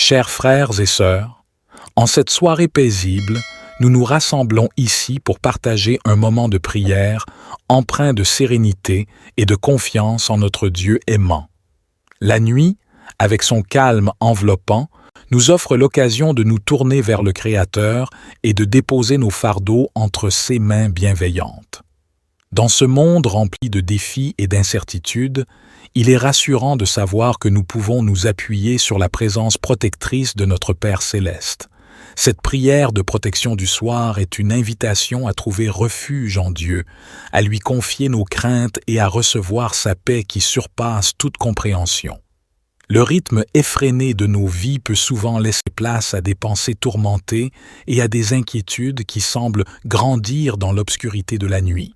Chers frères et sœurs, en cette soirée paisible, nous nous rassemblons ici pour partager un moment de prière empreint de sérénité et de confiance en notre Dieu aimant. La nuit, avec son calme enveloppant, nous offre l'occasion de nous tourner vers le Créateur et de déposer nos fardeaux entre ses mains bienveillantes. Dans ce monde rempli de défis et d'incertitudes, il est rassurant de savoir que nous pouvons nous appuyer sur la présence protectrice de notre Père céleste. Cette prière de protection du soir est une invitation à trouver refuge en Dieu, à lui confier nos craintes et à recevoir sa paix qui surpasse toute compréhension. Le rythme effréné de nos vies peut souvent laisser place à des pensées tourmentées et à des inquiétudes qui semblent grandir dans l'obscurité de la nuit.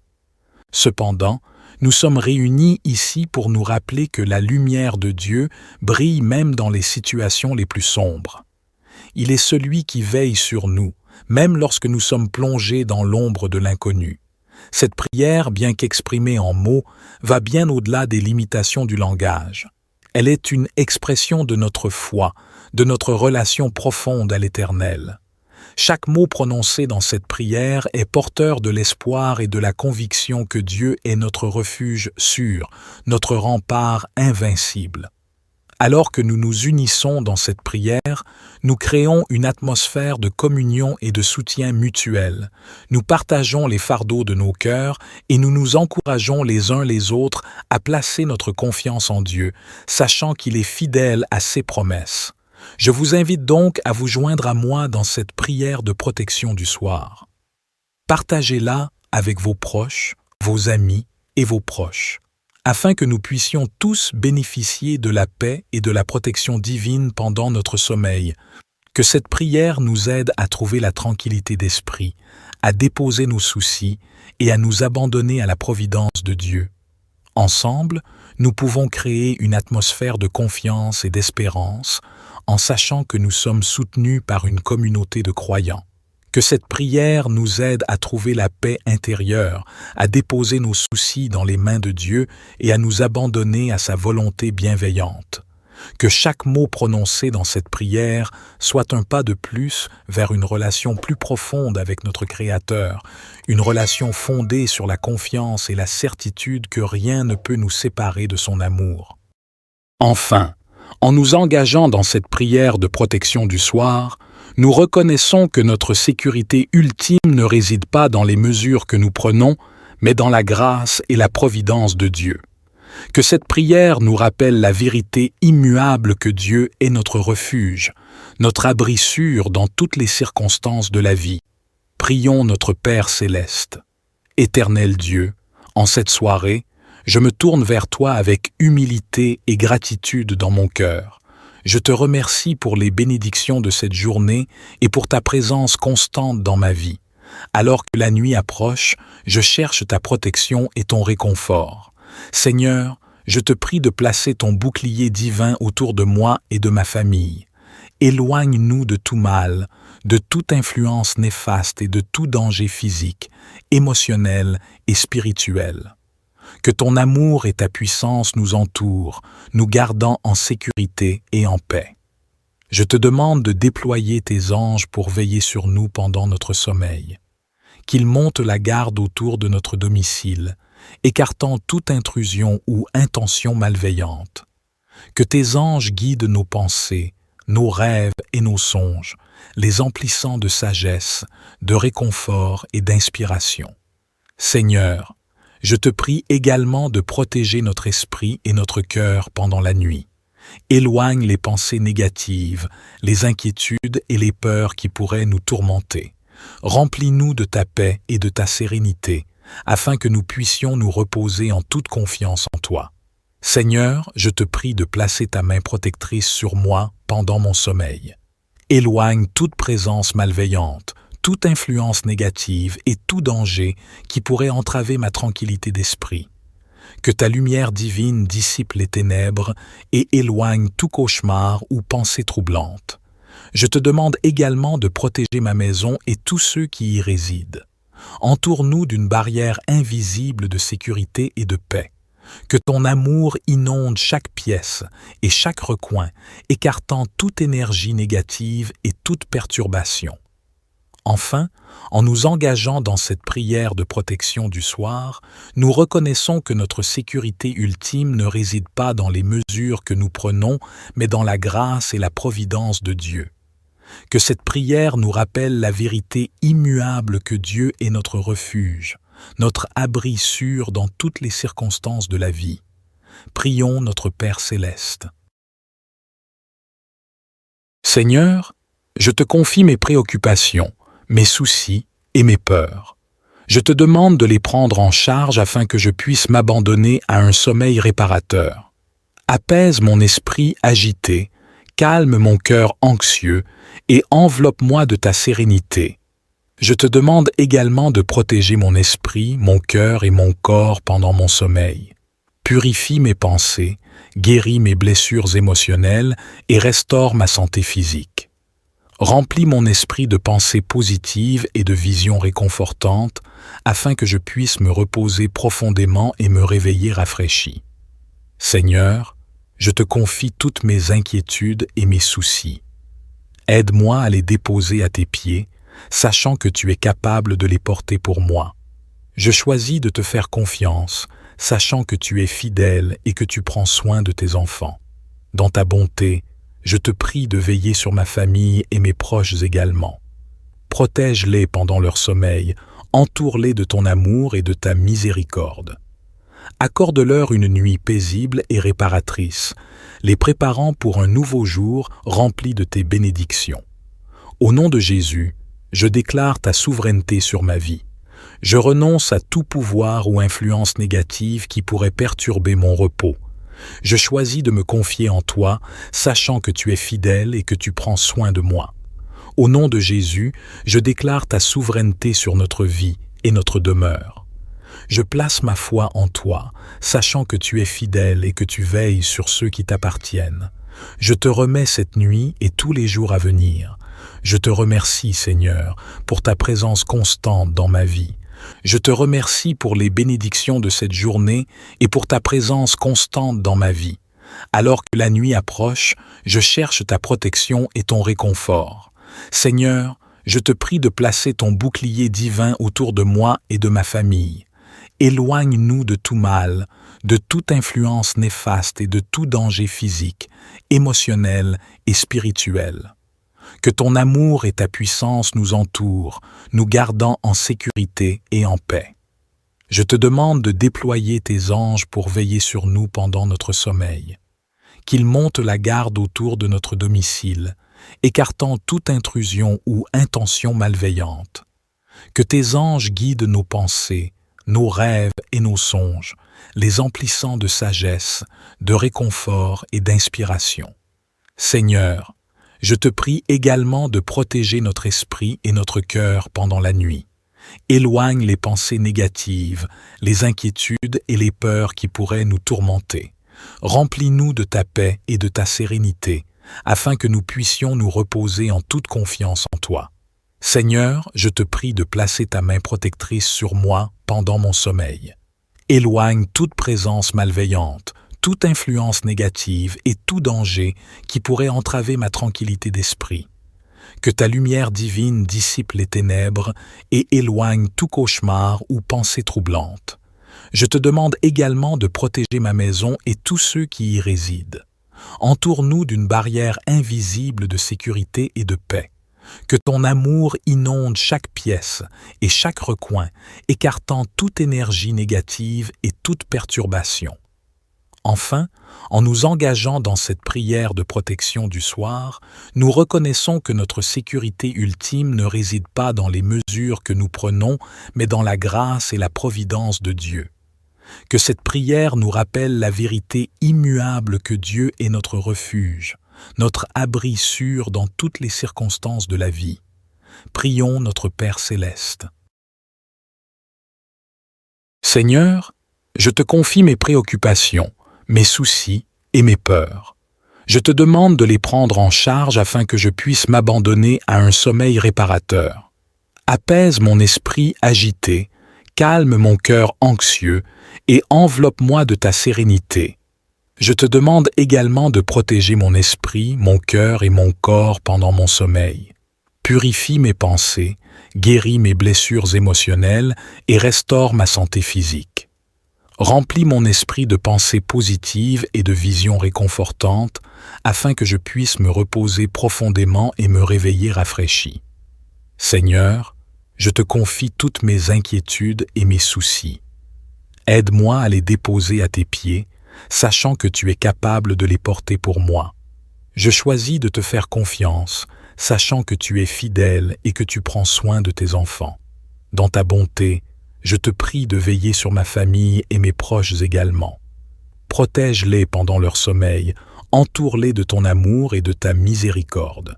Cependant, nous sommes réunis ici pour nous rappeler que la lumière de Dieu brille même dans les situations les plus sombres. Il est celui qui veille sur nous, même lorsque nous sommes plongés dans l'ombre de l'inconnu. Cette prière, bien qu'exprimée en mots, va bien au-delà des limitations du langage. Elle est une expression de notre foi, de notre relation profonde à l'Éternel. Chaque mot prononcé dans cette prière est porteur de l'espoir et de la conviction que Dieu est notre refuge sûr, notre rempart invincible. Alors que nous nous unissons dans cette prière, nous créons une atmosphère de communion et de soutien mutuel. Nous partageons les fardeaux de nos cœurs et nous nous encourageons les uns les autres à placer notre confiance en Dieu, sachant qu'il est fidèle à ses promesses. Je vous invite donc à vous joindre à moi dans cette prière de protection du soir. Partagez-la avec vos proches, vos amis et vos proches, afin que nous puissions tous bénéficier de la paix et de la protection divine pendant notre sommeil. Que cette prière nous aide à trouver la tranquillité d'esprit, à déposer nos soucis et à nous abandonner à la providence de Dieu. Ensemble, nous pouvons créer une atmosphère de confiance et d'espérance en sachant que nous sommes soutenus par une communauté de croyants. Que cette prière nous aide à trouver la paix intérieure, à déposer nos soucis dans les mains de Dieu et à nous abandonner à sa volonté bienveillante. Que chaque mot prononcé dans cette prière soit un pas de plus vers une relation plus profonde avec notre Créateur, une relation fondée sur la confiance et la certitude que rien ne peut nous séparer de son amour. Enfin, en nous engageant dans cette prière de protection du soir, nous reconnaissons que notre sécurité ultime ne réside pas dans les mesures que nous prenons, mais dans la grâce et la providence de Dieu. Que cette prière nous rappelle la vérité immuable que Dieu est notre refuge, notre abri sûr dans toutes les circonstances de la vie. Prions notre Père céleste. Éternel Dieu, en cette soirée, je me tourne vers toi avec humilité et gratitude dans mon cœur. Je te remercie pour les bénédictions de cette journée et pour ta présence constante dans ma vie. Alors que la nuit approche, je cherche ta protection et ton réconfort. Seigneur, je te prie de placer ton bouclier divin autour de moi et de ma famille. Éloigne-nous de tout mal, de toute influence néfaste et de tout danger physique, émotionnel et spirituel. Que ton amour et ta puissance nous entourent, nous gardant en sécurité et en paix. Je te demande de déployer tes anges pour veiller sur nous pendant notre sommeil. Qu'ils montent la garde autour de notre domicile, écartant toute intrusion ou intention malveillante. Que tes anges guident nos pensées, nos rêves et nos songes, les emplissant de sagesse, de réconfort et d'inspiration. Seigneur, je te prie également de protéger notre esprit et notre cœur pendant la nuit. Éloigne les pensées négatives, les inquiétudes et les peurs qui pourraient nous tourmenter. Remplis-nous de ta paix et de ta sérénité, afin que nous puissions nous reposer en toute confiance en toi. Seigneur, je te prie de placer ta main protectrice sur moi pendant mon sommeil. Éloigne toute présence malveillante, toute influence négative et tout danger qui pourrait entraver ma tranquillité d'esprit. Que ta lumière divine dissipe les ténèbres et éloigne tout cauchemar ou pensée troublante. Je te demande également de protéger ma maison et tous ceux qui y résident. Entoure-nous d'une barrière invisible de sécurité et de paix. Que ton amour inonde chaque pièce et chaque recoin, écartant toute énergie négative et toute perturbation. Enfin, en nous engageant dans cette prière de protection du soir, nous reconnaissons que notre sécurité ultime ne réside pas dans les mesures que nous prenons, mais dans la grâce et la providence de Dieu. Que cette prière nous rappelle la vérité immuable que Dieu est notre refuge, notre abri sûr dans toutes les circonstances de la vie. Prions notre Père céleste. Seigneur, je te confie mes préoccupations, mes soucis et mes peurs. Je te demande de les prendre en charge afin que je puisse m'abandonner à un sommeil réparateur. Apaise mon esprit agité, calme mon cœur anxieux et enveloppe-moi de ta sérénité. Je te demande également de protéger mon esprit, mon cœur et mon corps pendant mon sommeil. Purifie mes pensées, guéris mes blessures émotionnelles et restaure ma santé physique. Remplis mon esprit de pensées positives et de visions réconfortantes afin que je puisse me reposer profondément et me réveiller rafraîchi. Seigneur, je te confie toutes mes inquiétudes et mes soucis. Aide-moi à les déposer à tes pieds, sachant que tu es capable de les porter pour moi. Je choisis de te faire confiance, sachant que tu es fidèle et que tu prends soin de tes enfants. Dans ta bonté, je te prie de veiller sur ma famille et mes proches également. Protège-les pendant leur sommeil, entoure-les de ton amour et de ta miséricorde. Accorde-leur une nuit paisible et réparatrice, les préparant pour un nouveau jour rempli de tes bénédictions. Au nom de Jésus, je déclare ta souveraineté sur ma vie. Je renonce à tout pouvoir ou influence négative qui pourrait perturber mon repos. Je choisis de me confier en toi, sachant que tu es fidèle et que tu prends soin de moi. Au nom de Jésus, je déclare ta souveraineté sur notre vie et notre demeure. Je place ma foi en toi, sachant que tu es fidèle et que tu veilles sur ceux qui t'appartiennent. Je te remets cette nuit et tous les jours à venir. Je te remercie, Seigneur, pour ta présence constante dans ma vie. Je te remercie pour les bénédictions de cette journée et pour ta présence constante dans ma vie. Alors que la nuit approche, je cherche ta protection et ton réconfort. Seigneur, je te prie de placer ton bouclier divin autour de moi et de ma famille. Éloigne-nous de tout mal, de toute influence néfaste et de tout danger physique, émotionnel et spirituel. Que ton amour et ta puissance nous entourent, nous gardant en sécurité et en paix. Je te demande de déployer tes anges pour veiller sur nous pendant notre sommeil. Qu'ils montent la garde autour de notre domicile, écartant toute intrusion ou intention malveillante. Que tes anges guident nos pensées, nos rêves et nos songes, les emplissant de sagesse, de réconfort et d'inspiration. Seigneur, je te prie également de protéger notre esprit et notre cœur pendant la nuit. Éloigne les pensées négatives, les inquiétudes et les peurs qui pourraient nous tourmenter. Remplis-nous de ta paix et de ta sérénité, afin que nous puissions nous reposer en toute confiance en toi. Seigneur, je te prie de placer ta main protectrice sur moi pendant mon sommeil. Éloigne toute présence malveillante, toute influence négative et tout danger qui pourrait entraver ma tranquillité d'esprit. Que ta lumière divine dissipe les ténèbres et éloigne tout cauchemar ou pensée troublante. Je te demande également de protéger ma maison et tous ceux qui y résident. Entoure-nous d'une barrière invisible de sécurité et de paix. Que ton amour inonde chaque pièce et chaque recoin, écartant toute énergie négative et toute perturbation. Enfin, en nous engageant dans cette prière de protection du soir, nous reconnaissons que notre sécurité ultime ne réside pas dans les mesures que nous prenons, mais dans la grâce et la providence de Dieu. Que cette prière nous rappelle la vérité immuable que Dieu est notre refuge, notre abri sûr dans toutes les circonstances de la vie. Prions notre Père céleste. Seigneur, je te confie mes préoccupations, mes soucis et mes peurs. Je te demande de les prendre en charge afin que je puisse m'abandonner à un sommeil réparateur. Apaise mon esprit agité, calme mon cœur anxieux et enveloppe-moi de ta sérénité. Je te demande également de protéger mon esprit, mon cœur et mon corps pendant mon sommeil. Purifie mes pensées, guéris mes blessures émotionnelles et restaure ma santé physique. Remplis mon esprit de pensées positives et de visions réconfortantes afin que je puisse me reposer profondément et me réveiller rafraîchi. Seigneur, je te confie toutes mes inquiétudes et mes soucis. Aide-moi à les déposer à tes pieds, sachant que tu es capable de les porter pour moi. Je choisis de te faire confiance, sachant que tu es fidèle et que tu prends soin de tes enfants. Dans ta bonté, je te prie de veiller sur ma famille et mes proches également. Protège-les pendant leur sommeil, entoure-les de ton amour et de ta miséricorde.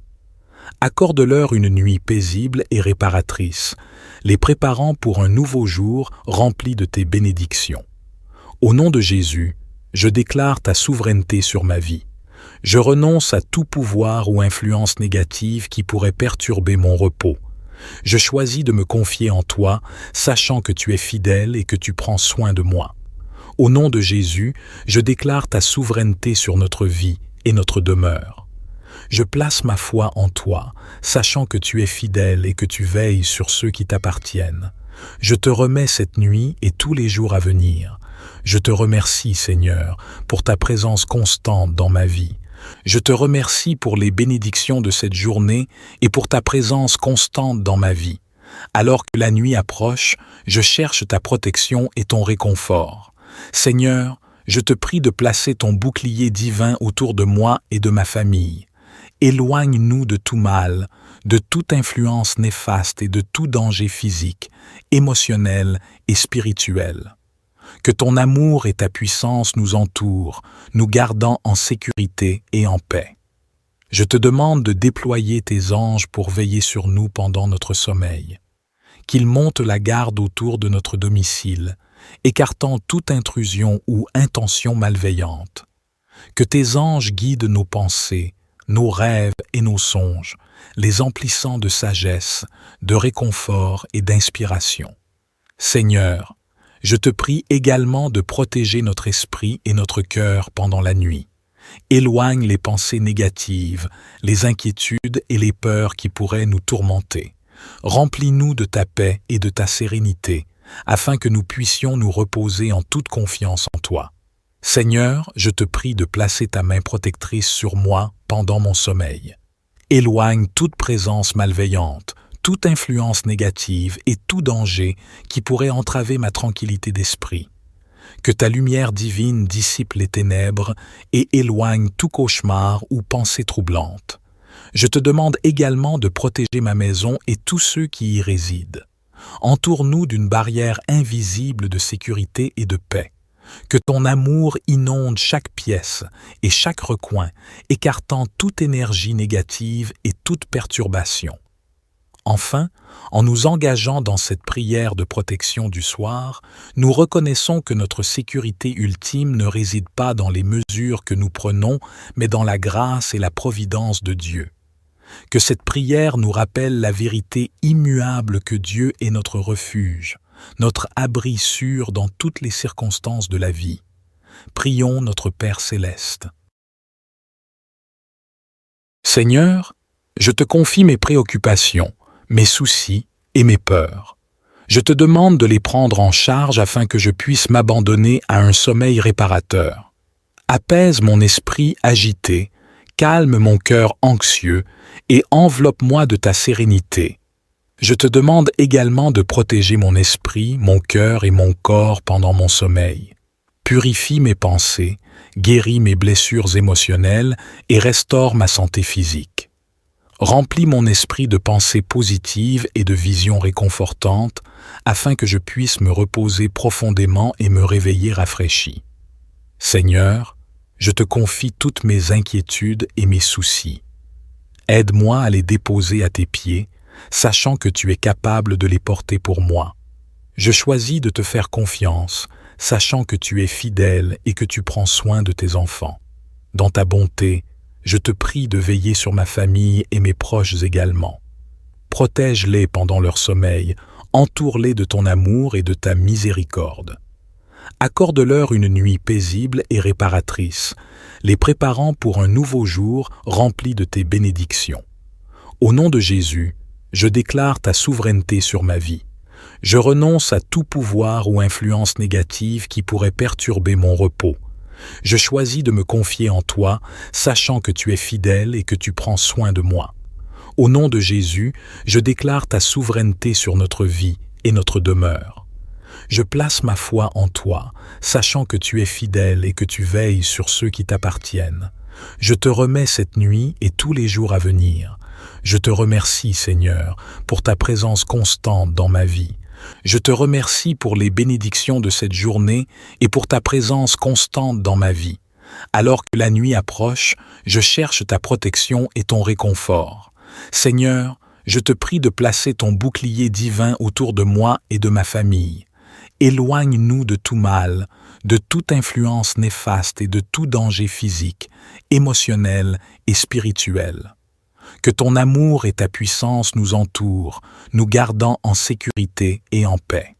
Accorde-leur une nuit paisible et réparatrice, les préparant pour un nouveau jour rempli de tes bénédictions. Au nom de Jésus, je déclare ta souveraineté sur ma vie. Je renonce à tout pouvoir ou influence négative qui pourrait perturber mon repos. Je choisis de me confier en toi, sachant que tu es fidèle et que tu prends soin de moi. Au nom de Jésus, je déclare ta souveraineté sur notre vie et notre demeure. Je place ma foi en toi, sachant que tu es fidèle et que tu veilles sur ceux qui t'appartiennent. Je te remets cette nuit et tous les jours à venir. Je te remercie, Seigneur, pour ta présence constante dans ma vie. Je te remercie pour les bénédictions de cette journée et pour ta présence constante dans ma vie. Alors que la nuit approche, je cherche ta protection et ton réconfort. Seigneur, je te prie de placer ton bouclier divin autour de moi et de ma famille. Éloigne-nous de tout mal, de toute influence néfaste et de tout danger physique, émotionnel et spirituel. Que ton amour et ta puissance nous entourent, nous gardant en sécurité et en paix. Je te demande de déployer tes anges pour veiller sur nous pendant notre sommeil. Qu'ils montent la garde autour de notre domicile, écartant toute intrusion ou intention malveillante. Que tes anges guident nos pensées, nos rêves et nos songes, les emplissant de sagesse, de réconfort et d'inspiration. Seigneur, je te prie également de protéger notre esprit et notre cœur pendant la nuit. Éloigne les pensées négatives, les inquiétudes et les peurs qui pourraient nous tourmenter. Remplis-nous de ta paix et de ta sérénité, afin que nous puissions nous reposer en toute confiance en toi. Seigneur, je te prie de placer ta main protectrice sur moi pendant mon sommeil. Éloigne toute présence malveillante, toute influence négative et tout danger qui pourrait entraver ma tranquillité d'esprit. Que ta lumière divine dissipe les ténèbres et éloigne tout cauchemar ou pensée troublante. Je te demande également de protéger ma maison et tous ceux qui y résident. Entoure-nous d'une barrière invisible de sécurité et de paix. Que ton amour inonde chaque pièce et chaque recoin, écartant toute énergie négative et toute perturbation. Enfin, en nous engageant dans cette prière de protection du soir, nous reconnaissons que notre sécurité ultime ne réside pas dans les mesures que nous prenons, mais dans la grâce et la providence de Dieu. Que cette prière nous rappelle la vérité immuable que Dieu est notre refuge, notre abri sûr dans toutes les circonstances de la vie. Prions notre Père céleste. Seigneur, je te confie mes préoccupations, mes soucis et mes peurs. Je te demande de les prendre en charge afin que je puisse m'abandonner à un sommeil réparateur. Apaise mon esprit agité, calme mon cœur anxieux et enveloppe-moi de ta sérénité. Je te demande également de protéger mon esprit, mon cœur et mon corps pendant mon sommeil. Purifie mes pensées, guéris mes blessures émotionnelles et restaure ma santé physique. Remplis mon esprit de pensées positives et de visions réconfortantes afin que je puisse me reposer profondément et me réveiller rafraîchi. Seigneur, je te confie toutes mes inquiétudes et mes soucis. Aide-moi à les déposer à tes pieds, sachant que tu es capable de les porter pour moi. Je choisis de te faire confiance, sachant que tu es fidèle et que tu prends soin de tes enfants. Dans ta bonté, je te prie de veiller sur ma famille et mes proches également. Protège-les pendant leur sommeil, Entoure-les de ton amour et de ta miséricorde. Accorde-leur une nuit paisible et réparatrice, les préparant pour un nouveau jour rempli de tes bénédictions. Au nom de Jésus, je déclare ta souveraineté sur ma vie. Je renonce à tout pouvoir ou influence négative qui pourrait perturber mon repos. Je choisis de me confier en toi, sachant que tu es fidèle et que tu prends soin de moi. Au nom de Jésus, je déclare ta souveraineté sur notre vie et notre demeure. Je place ma foi en toi, sachant que tu es fidèle et que tu veilles sur ceux qui t'appartiennent. Je te remets cette nuit et tous les jours à venir. Je te remercie, Seigneur, pour ta présence constante dans ma vie. Je te remercie pour les bénédictions de cette journée et pour ta présence constante dans ma vie. Alors que la nuit approche, je cherche ta protection et ton réconfort. Seigneur, je te prie de placer ton bouclier divin autour de moi et de ma famille. Éloigne-nous de tout mal, de toute influence néfaste et de tout danger physique, émotionnel et spirituel. Que ton amour et ta puissance nous entourent, nous gardant en sécurité et en paix.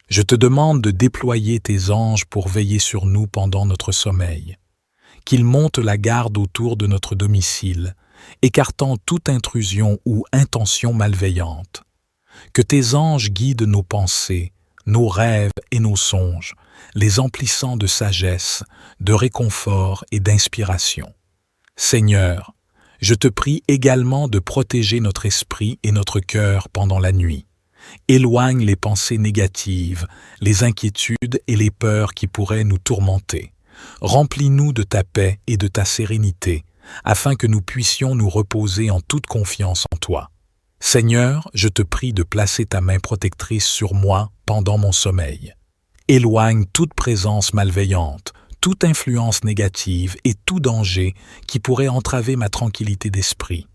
Je te demande de déployer tes anges pour veiller sur nous pendant notre sommeil. Qu'ils montent la garde autour de notre domicile, écartant toute intrusion ou intention malveillante. Que tes anges guident nos pensées, nos rêves et nos songes, les emplissant de sagesse, de réconfort et d'inspiration. Seigneur, je te prie également de protéger notre esprit et notre cœur pendant la nuit. Éloigne les pensées négatives, les inquiétudes et les peurs qui pourraient nous tourmenter. Remplis-nous de ta paix et de ta sérénité, afin que nous puissions nous reposer en toute confiance en toi. Seigneur, je te prie de placer ta main protectrice sur moi pendant mon sommeil. Éloigne toute présence malveillante, toute influence négative et tout danger qui pourrait entraver ma tranquillité d'esprit.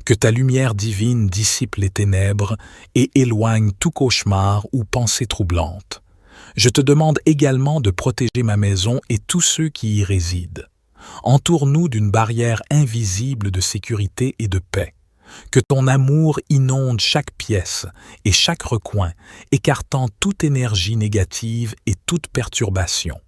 Que ta lumière divine dissipe les ténèbres et éloigne tout cauchemar ou pensée troublante. Je te demande également de protéger ma maison et tous ceux qui y résident. Entoure-nous d'une barrière invisible de sécurité et de paix. Que ton amour inonde chaque pièce et chaque recoin, écartant toute énergie négative et toute perturbation.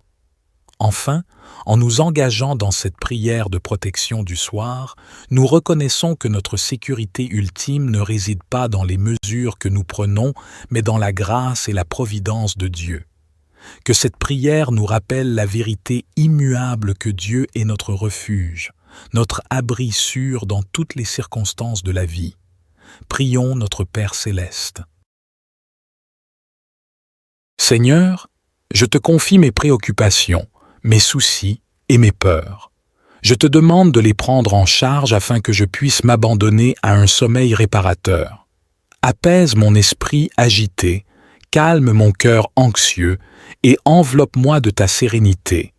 Enfin, en nous engageant dans cette prière de protection du soir, nous reconnaissons que notre sécurité ultime ne réside pas dans les mesures que nous prenons, mais dans la grâce et la providence de Dieu. Que cette prière nous rappelle la vérité immuable que Dieu est notre refuge, notre abri sûr dans toutes les circonstances de la vie. Prions notre Père céleste. Seigneur, je te confie mes préoccupations, mes soucis et mes peurs. Je te demande de les prendre en charge afin que je puisse m'abandonner à un sommeil réparateur. Apaise mon esprit agité, calme mon cœur anxieux et enveloppe-moi de ta sérénité.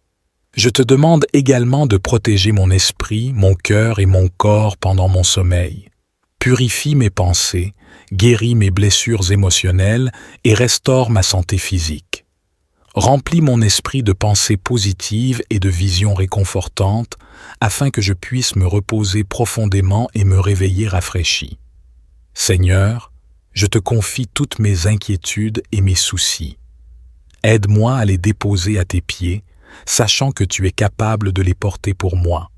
Je te demande également de protéger mon esprit, mon cœur et mon corps pendant mon sommeil. Purifie mes pensées, guéris mes blessures émotionnelles et restaure ma santé physique. Remplis mon esprit de pensées positives et de visions réconfortantes afin que je puisse me reposer profondément et me réveiller rafraîchi. Seigneur, je te confie toutes mes inquiétudes et mes soucis. Aide-moi à les déposer à tes pieds, sachant que tu es capable de les porter pour moi.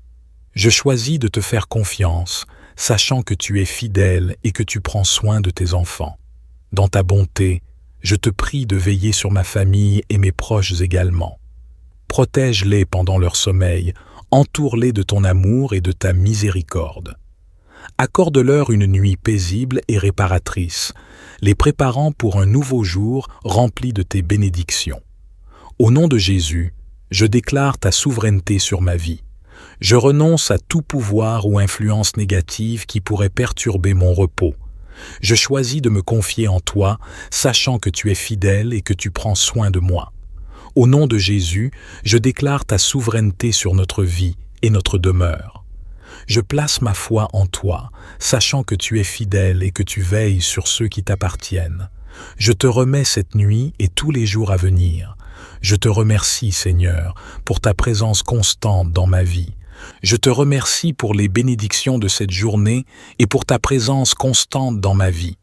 Je choisis de te faire confiance, sachant que tu es fidèle et que tu prends soin de tes enfants. Dans ta bonté, je te prie de veiller sur ma famille et mes proches également. Protège-les pendant leur sommeil, entoure-les de ton amour et de ta miséricorde. Accorde-leur une nuit paisible et réparatrice, les préparant pour un nouveau jour rempli de tes bénédictions. Au nom de Jésus, je déclare ta souveraineté sur ma vie. Je renonce à tout pouvoir ou influence négative qui pourrait perturber mon repos. Je choisis de me confier en toi, sachant que tu es fidèle et que tu prends soin de moi. Au nom de Jésus, je déclare ta souveraineté sur notre vie et notre demeure. Je place ma foi en toi, sachant que tu es fidèle et que tu veilles sur ceux qui t'appartiennent. Je te remets cette nuit et tous les jours à venir. Je te remercie, Seigneur, pour ta présence constante dans ma vie. Je te remercie pour les bénédictions de cette journée et pour ta présence constante dans ma vie.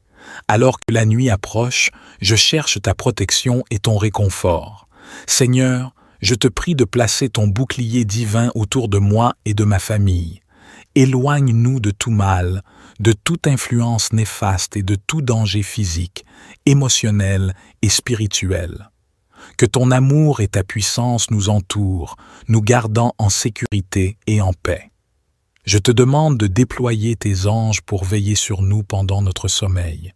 Alors que la nuit approche, je cherche ta protection et ton réconfort. Seigneur, je te prie de placer ton bouclier divin autour de moi et de ma famille. Éloigne-nous de tout mal, de toute influence néfaste et de tout danger physique, émotionnel et spirituel. Que ton amour et ta puissance nous entourent, nous gardant en sécurité et en paix. Je te demande de déployer tes anges pour veiller sur nous pendant notre sommeil.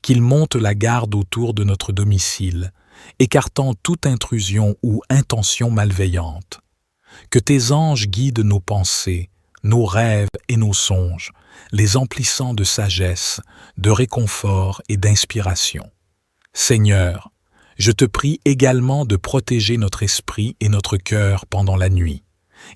Qu'ils montent la garde autour de notre domicile, écartant toute intrusion ou intention malveillante. Que tes anges guident nos pensées, nos rêves et nos songes, les emplissant de sagesse, de réconfort et d'inspiration. Seigneur, je te prie également de protéger notre esprit et notre cœur pendant la nuit.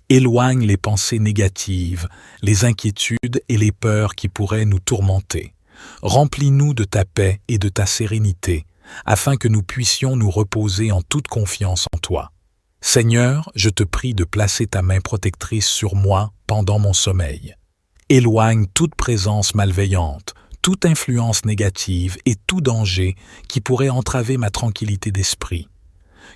Éloigne les pensées négatives, les inquiétudes et les peurs qui pourraient nous tourmenter. Remplis-nous de ta paix et de ta sérénité, afin que nous puissions nous reposer en toute confiance en toi. Seigneur, je te prie de placer ta main protectrice sur moi pendant mon sommeil. Éloigne toute présence malveillante, toute influence négative et tout danger qui pourrait entraver ma tranquillité d'esprit.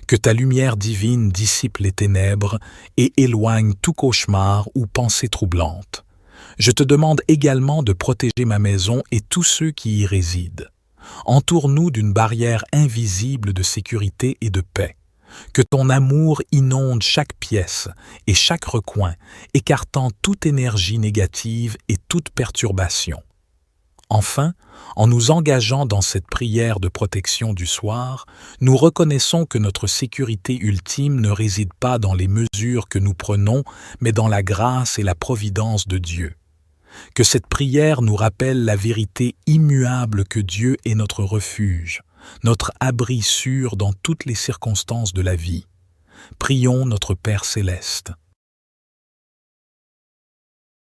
Que ta lumière divine dissipe les ténèbres et éloigne tout cauchemar ou pensée troublante. Je te demande également de protéger ma maison et tous ceux qui y résident. Entoure-nous d'une barrière invisible de sécurité et de paix. Que ton amour inonde chaque pièce et chaque recoin, écartant toute énergie négative et toute perturbation. Enfin, en nous engageant dans cette prière de protection du soir, nous reconnaissons que notre sécurité ultime ne réside pas dans les mesures que nous prenons, mais dans la grâce et la providence de Dieu. Que cette prière nous rappelle la vérité immuable que Dieu est notre refuge, notre abri sûr dans toutes les circonstances de la vie. Prions notre Père céleste.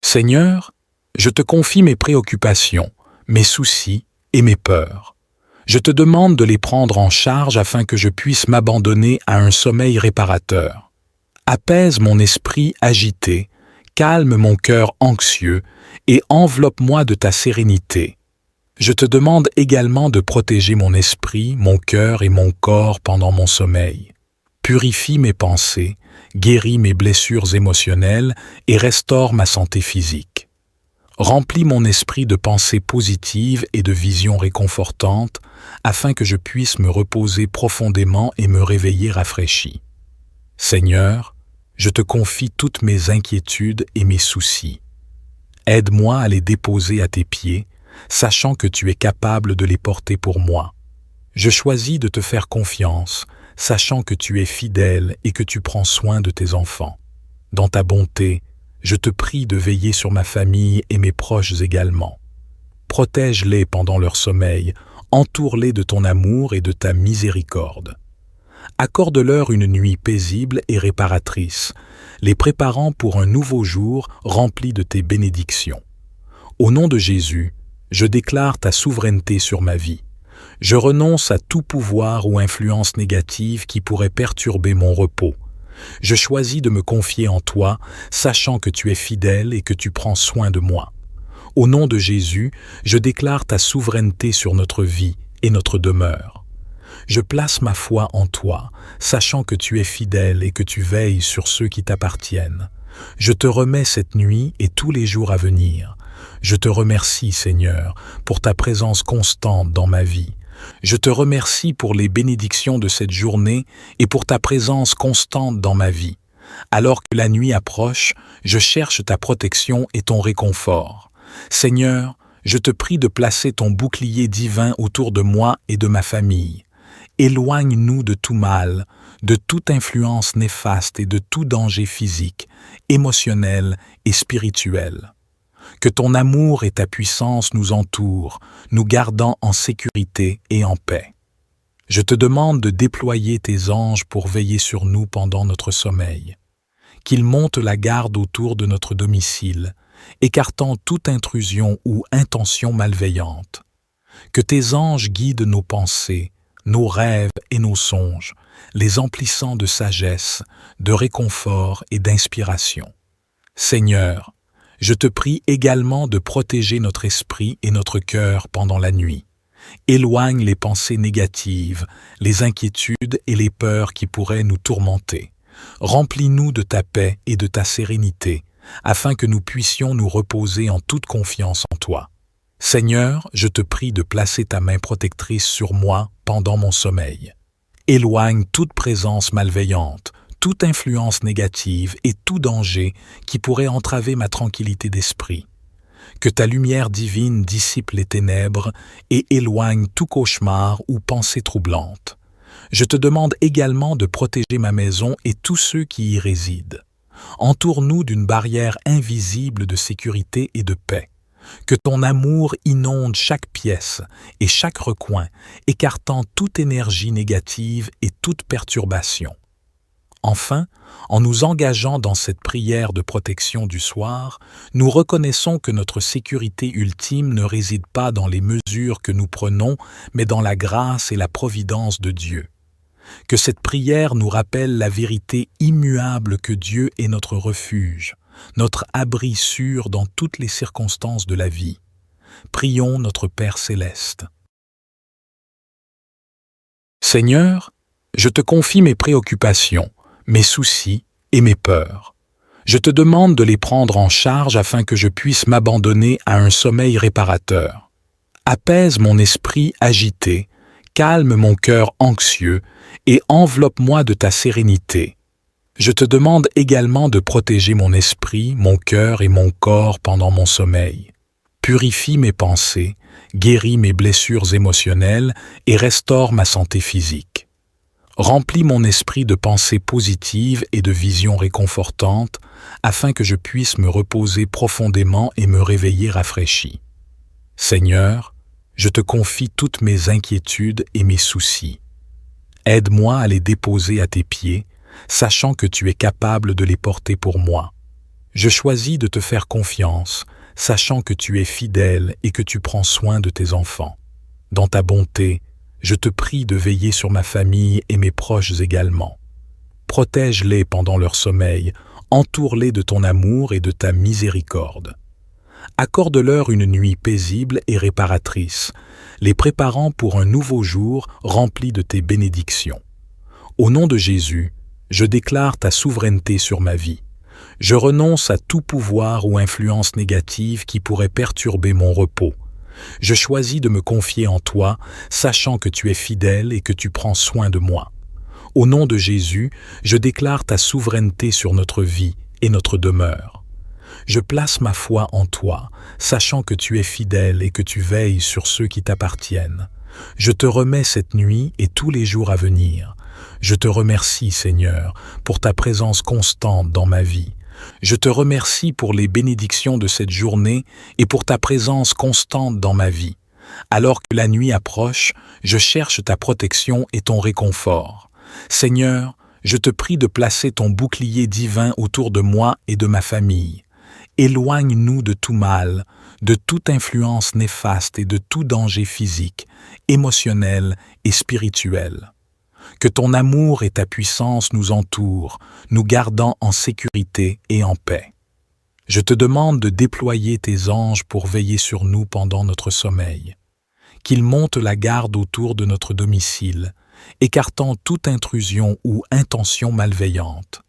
Seigneur, je te confie mes préoccupations, mes soucis et mes peurs. Je te demande de les prendre en charge afin que je puisse m'abandonner à un sommeil réparateur. Apaise mon esprit agité, calme mon cœur anxieux et enveloppe-moi de ta sérénité. Je te demande également de protéger mon esprit, mon cœur et mon corps pendant mon sommeil. Purifie mes pensées, guéris mes blessures émotionnelles et restaure ma santé physique. Remplis mon esprit de pensées positives et de visions réconfortantes afin que je puisse me reposer profondément et me réveiller rafraîchi. Seigneur, je te confie toutes mes inquiétudes et mes soucis. Aide-moi à les déposer à tes pieds, sachant que tu es capable de les porter pour moi. Je choisis de te faire confiance, sachant que tu es fidèle et que tu prends soin de tes enfants. Dans ta bonté, je te prie de veiller sur ma famille et mes proches également. Protège-les pendant leur sommeil, entoure-les de ton amour et de ta miséricorde. Accorde-leur une nuit paisible et réparatrice, les préparant pour un nouveau jour rempli de tes bénédictions. Au nom de Jésus, je déclare ta souveraineté sur ma vie. Je renonce à tout pouvoir ou influence négative qui pourrait perturber mon repos. Je choisis de me confier en toi, sachant que tu es fidèle et que tu prends soin de moi. Au nom de Jésus, je déclare ta souveraineté sur notre vie et notre demeure. Je place ma foi en toi, sachant que tu es fidèle et que tu veilles sur ceux qui t'appartiennent. Je te remets cette nuit et tous les jours à venir. Je te remercie, Seigneur, pour ta présence constante dans ma vie. Je te remercie pour les bénédictions de cette journée et pour ta présence constante dans ma vie. Alors que la nuit approche, je cherche ta protection et ton réconfort. Seigneur, je te prie de placer ton bouclier divin autour de moi et de ma famille. Éloigne-nous de tout mal, de toute influence néfaste et de tout danger physique, émotionnel et spirituel. Que ton amour et ta puissance nous entourent, nous gardant en sécurité et en paix. Je te demande de déployer tes anges pour veiller sur nous pendant notre sommeil. Qu'ils montent la garde autour de notre domicile, écartant toute intrusion ou intention malveillante. Que tes anges guident nos pensées, nos rêves et nos songes, les emplissant de sagesse, de réconfort et d'inspiration. Seigneur, je te prie également de protéger notre esprit et notre cœur pendant la nuit. Éloigne les pensées négatives, les inquiétudes et les peurs qui pourraient nous tourmenter. Remplis-nous de ta paix et de ta sérénité, afin que nous puissions nous reposer en toute confiance en toi. Seigneur, je te prie de placer ta main protectrice sur moi pendant mon sommeil. Éloigne toute présence malveillante, toute influence négative et tout danger qui pourrait entraver ma tranquillité d'esprit. Que ta lumière divine dissipe les ténèbres et éloigne tout cauchemar ou pensée troublante. Je te demande également de protéger ma maison et tous ceux qui y résident. Entoure-nous d'une barrière invisible de sécurité et de paix. Que ton amour inonde chaque pièce et chaque recoin, écartant toute énergie négative et toute perturbation. Enfin, en nous engageant dans cette prière de protection du soir, nous reconnaissons que notre sécurité ultime ne réside pas dans les mesures que nous prenons, mais dans la grâce et la providence de Dieu. Que cette prière nous rappelle la vérité immuable que Dieu est notre refuge, notre abri sûr dans toutes les circonstances de la vie. Prions notre Père céleste. Seigneur, je te confie mes préoccupations, mes soucis et mes peurs. Je te demande de les prendre en charge afin que je puisse m'abandonner à un sommeil réparateur. Apaise mon esprit agité, calme mon cœur anxieux et enveloppe-moi de ta sérénité. Je te demande également de protéger mon esprit, mon cœur et mon corps pendant mon sommeil. Purifie mes pensées, guéris mes blessures émotionnelles et restaure ma santé physique. Remplis mon esprit de pensées positives et de visions réconfortantes afin que je puisse me reposer profondément et me réveiller rafraîchi. Seigneur, je te confie toutes mes inquiétudes et mes soucis. Aide-moi à les déposer à tes pieds, sachant que tu es capable de les porter pour moi. Je choisis de te faire confiance, sachant que tu es fidèle et que tu prends soin de tes enfants. Dans ta bonté, je te prie de veiller sur ma famille et mes proches également. Protège-les pendant leur sommeil, entoure-les de ton amour et de ta miséricorde. Accorde-leur une nuit paisible et réparatrice, les préparant pour un nouveau jour rempli de tes bénédictions. Au nom de Jésus, je déclare ta souveraineté sur ma vie. Je renonce à tout pouvoir ou influence négative qui pourrait perturber mon repos. Je choisis de me confier en toi, sachant que tu es fidèle et que tu prends soin de moi. Au nom de Jésus, je déclare ta souveraineté sur notre vie et notre demeure. Je place ma foi en toi, sachant que tu es fidèle et que tu veilles sur ceux qui t'appartiennent. Je te remets cette nuit et tous les jours à venir. Je te remercie, Seigneur, pour ta présence constante dans ma vie. Je te remercie pour les bénédictions de cette journée et pour ta présence constante dans ma vie. Alors que la nuit approche, je cherche ta protection et ton réconfort. Seigneur, je te prie de placer ton bouclier divin autour de moi et de ma famille. Éloigne-nous de tout mal, de toute influence néfaste et de tout danger physique, émotionnel et spirituel. Que ton amour et ta puissance nous entourent, nous gardant en sécurité et en paix. Je te demande de déployer tes anges pour veiller sur nous pendant notre sommeil. Qu'ils montent la garde autour de notre domicile, écartant toute intrusion ou intention malveillante.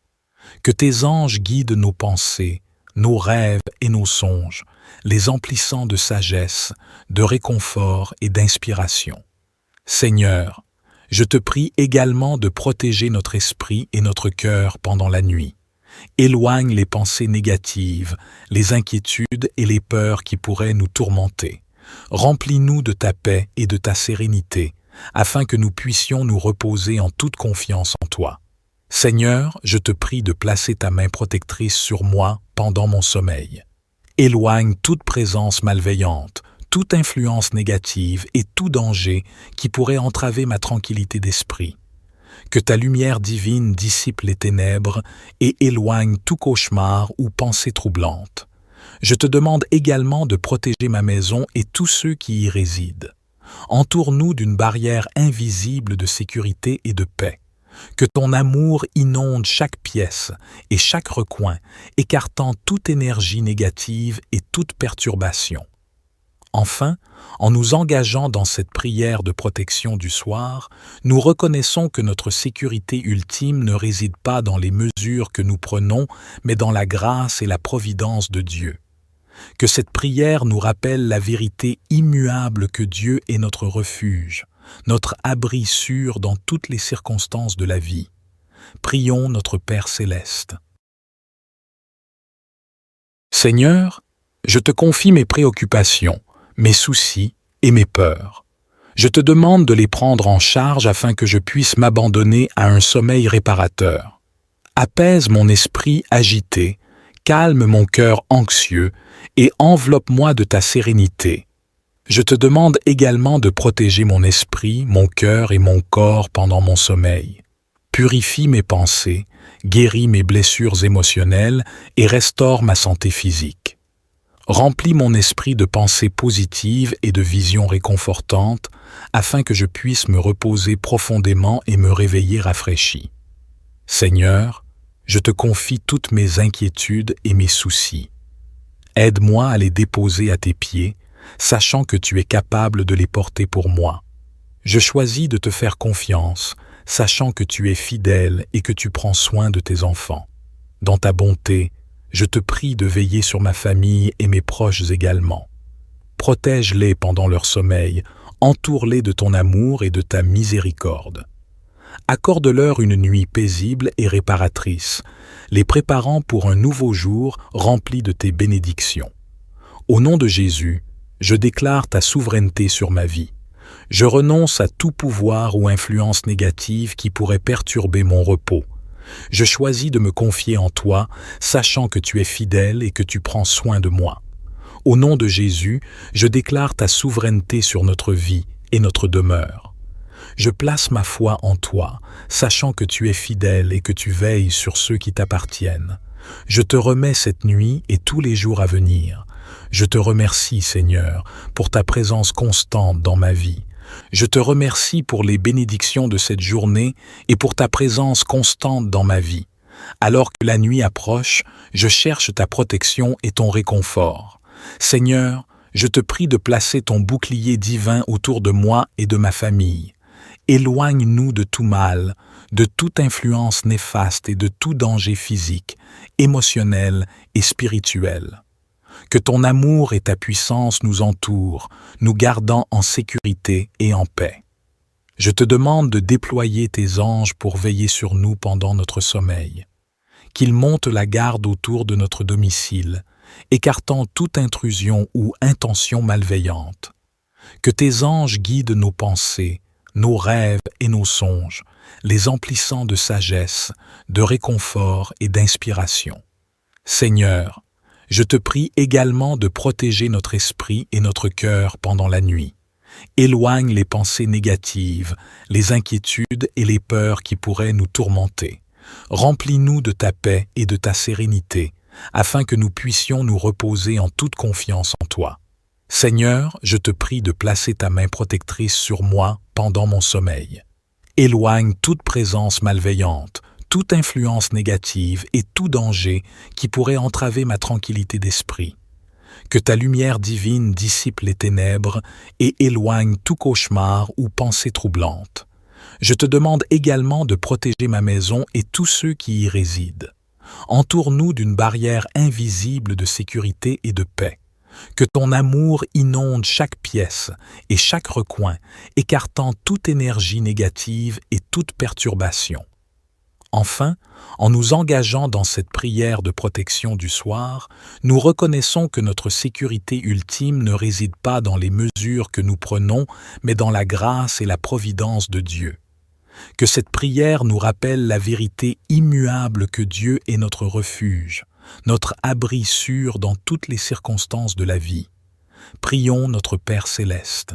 Que tes anges guident nos pensées, nos rêves et nos songes, les emplissant de sagesse, de réconfort et d'inspiration. Seigneur, je te prie également de protéger notre esprit et notre cœur pendant la nuit. Éloigne les pensées négatives, les inquiétudes et les peurs qui pourraient nous tourmenter. Remplis-nous de ta paix et de ta sérénité, afin que nous puissions nous reposer en toute confiance en toi. Seigneur, je te prie de placer ta main protectrice sur moi pendant mon sommeil. Éloigne toute présence malveillante, toute influence négative et tout danger qui pourrait entraver ma tranquillité d'esprit. Que ta lumière divine dissipe les ténèbres et éloigne tout cauchemar ou pensée troublante. Je te demande également de protéger ma maison et tous ceux qui y résident. Entoure-nous d'une barrière invisible de sécurité et de paix. Que ton amour inonde chaque pièce et chaque recoin, écartant toute énergie négative et toute perturbation. Enfin, en nous engageant dans cette prière de protection du soir, nous reconnaissons que notre sécurité ultime ne réside pas dans les mesures que nous prenons, mais dans la grâce et la providence de Dieu. Que cette prière nous rappelle la vérité immuable que Dieu est notre refuge, notre abri sûr dans toutes les circonstances de la vie. Prions notre Père céleste. Seigneur, je te confie mes préoccupations, mes soucis et mes peurs. Je te demande de les prendre en charge afin que je puisse m'abandonner à un sommeil réparateur. Apaise mon esprit agité, calme mon cœur anxieux et enveloppe-moi de ta sérénité. Je te demande également de protéger mon esprit, mon cœur et mon corps pendant mon sommeil. Purifie mes pensées, guéris mes blessures émotionnelles et restaure ma santé physique. Remplis mon esprit de pensées positives et de visions réconfortantes afin que je puisse me reposer profondément et me réveiller rafraîchi. Seigneur, je te confie toutes mes inquiétudes et mes soucis. Aide-moi à les déposer à tes pieds, sachant que tu es capable de les porter pour moi. Je choisis de te faire confiance, sachant que tu es fidèle et que tu prends soin de tes enfants. Dans ta bonté, je te prie de veiller sur ma famille et mes proches également. Protège-les pendant leur sommeil, entoure-les de ton amour et de ta miséricorde. Accorde-leur une nuit paisible et réparatrice, les préparant pour un nouveau jour rempli de tes bénédictions. Au nom de Jésus, je déclare ta souveraineté sur ma vie. Je renonce à tout pouvoir ou influence négative qui pourrait perturber mon repos. Je choisis de me confier en toi, sachant que tu es fidèle et que tu prends soin de moi. Au nom de Jésus, je déclare ta souveraineté sur notre vie et notre demeure. Je place ma foi en toi, sachant que tu es fidèle et que tu veilles sur ceux qui t'appartiennent. Je te remets cette nuit et tous les jours à venir. Je te remercie, Seigneur, pour ta présence constante dans ma vie. Je te remercie pour les bénédictions de cette journée et pour ta présence constante dans ma vie. Alors que la nuit approche, je cherche ta protection et ton réconfort. Seigneur, je te prie de placer ton bouclier divin autour de moi et de ma famille. Éloigne-nous de tout mal, de toute influence néfaste et de tout danger physique, émotionnel et spirituel. Que ton amour et ta puissance nous entourent, nous gardant en sécurité et en paix. Je te demande de déployer tes anges pour veiller sur nous pendant notre sommeil. Qu'ils montent la garde autour de notre domicile, écartant toute intrusion ou intention malveillante. Que tes anges guident nos pensées, nos rêves et nos songes, les emplissant de sagesse, de réconfort et d'inspiration. Seigneur, je te prie également de protéger notre esprit et notre cœur pendant la nuit. Éloigne les pensées négatives, les inquiétudes et les peurs qui pourraient nous tourmenter. Remplis-nous de ta paix et de ta sérénité, afin que nous puissions nous reposer en toute confiance en toi. Seigneur, je te prie de placer ta main protectrice sur moi pendant mon sommeil. Éloigne toute présence malveillante, toute influence négative et tout danger qui pourrait entraver ma tranquillité d'esprit. Que ta lumière divine dissipe les ténèbres et éloigne tout cauchemar ou pensée troublante. Je te demande également de protéger ma maison et tous ceux qui y résident. Entoure-nous d'une barrière invisible de sécurité et de paix. Que ton amour inonde chaque pièce et chaque recoin, écartant toute énergie négative et toute perturbation. Enfin, en nous engageant dans cette prière de protection du soir, nous reconnaissons que notre sécurité ultime ne réside pas dans les mesures que nous prenons, mais dans la grâce et la providence de Dieu. Que cette prière nous rappelle la vérité immuable que Dieu est notre refuge, notre abri sûr dans toutes les circonstances de la vie. Prions notre Père céleste.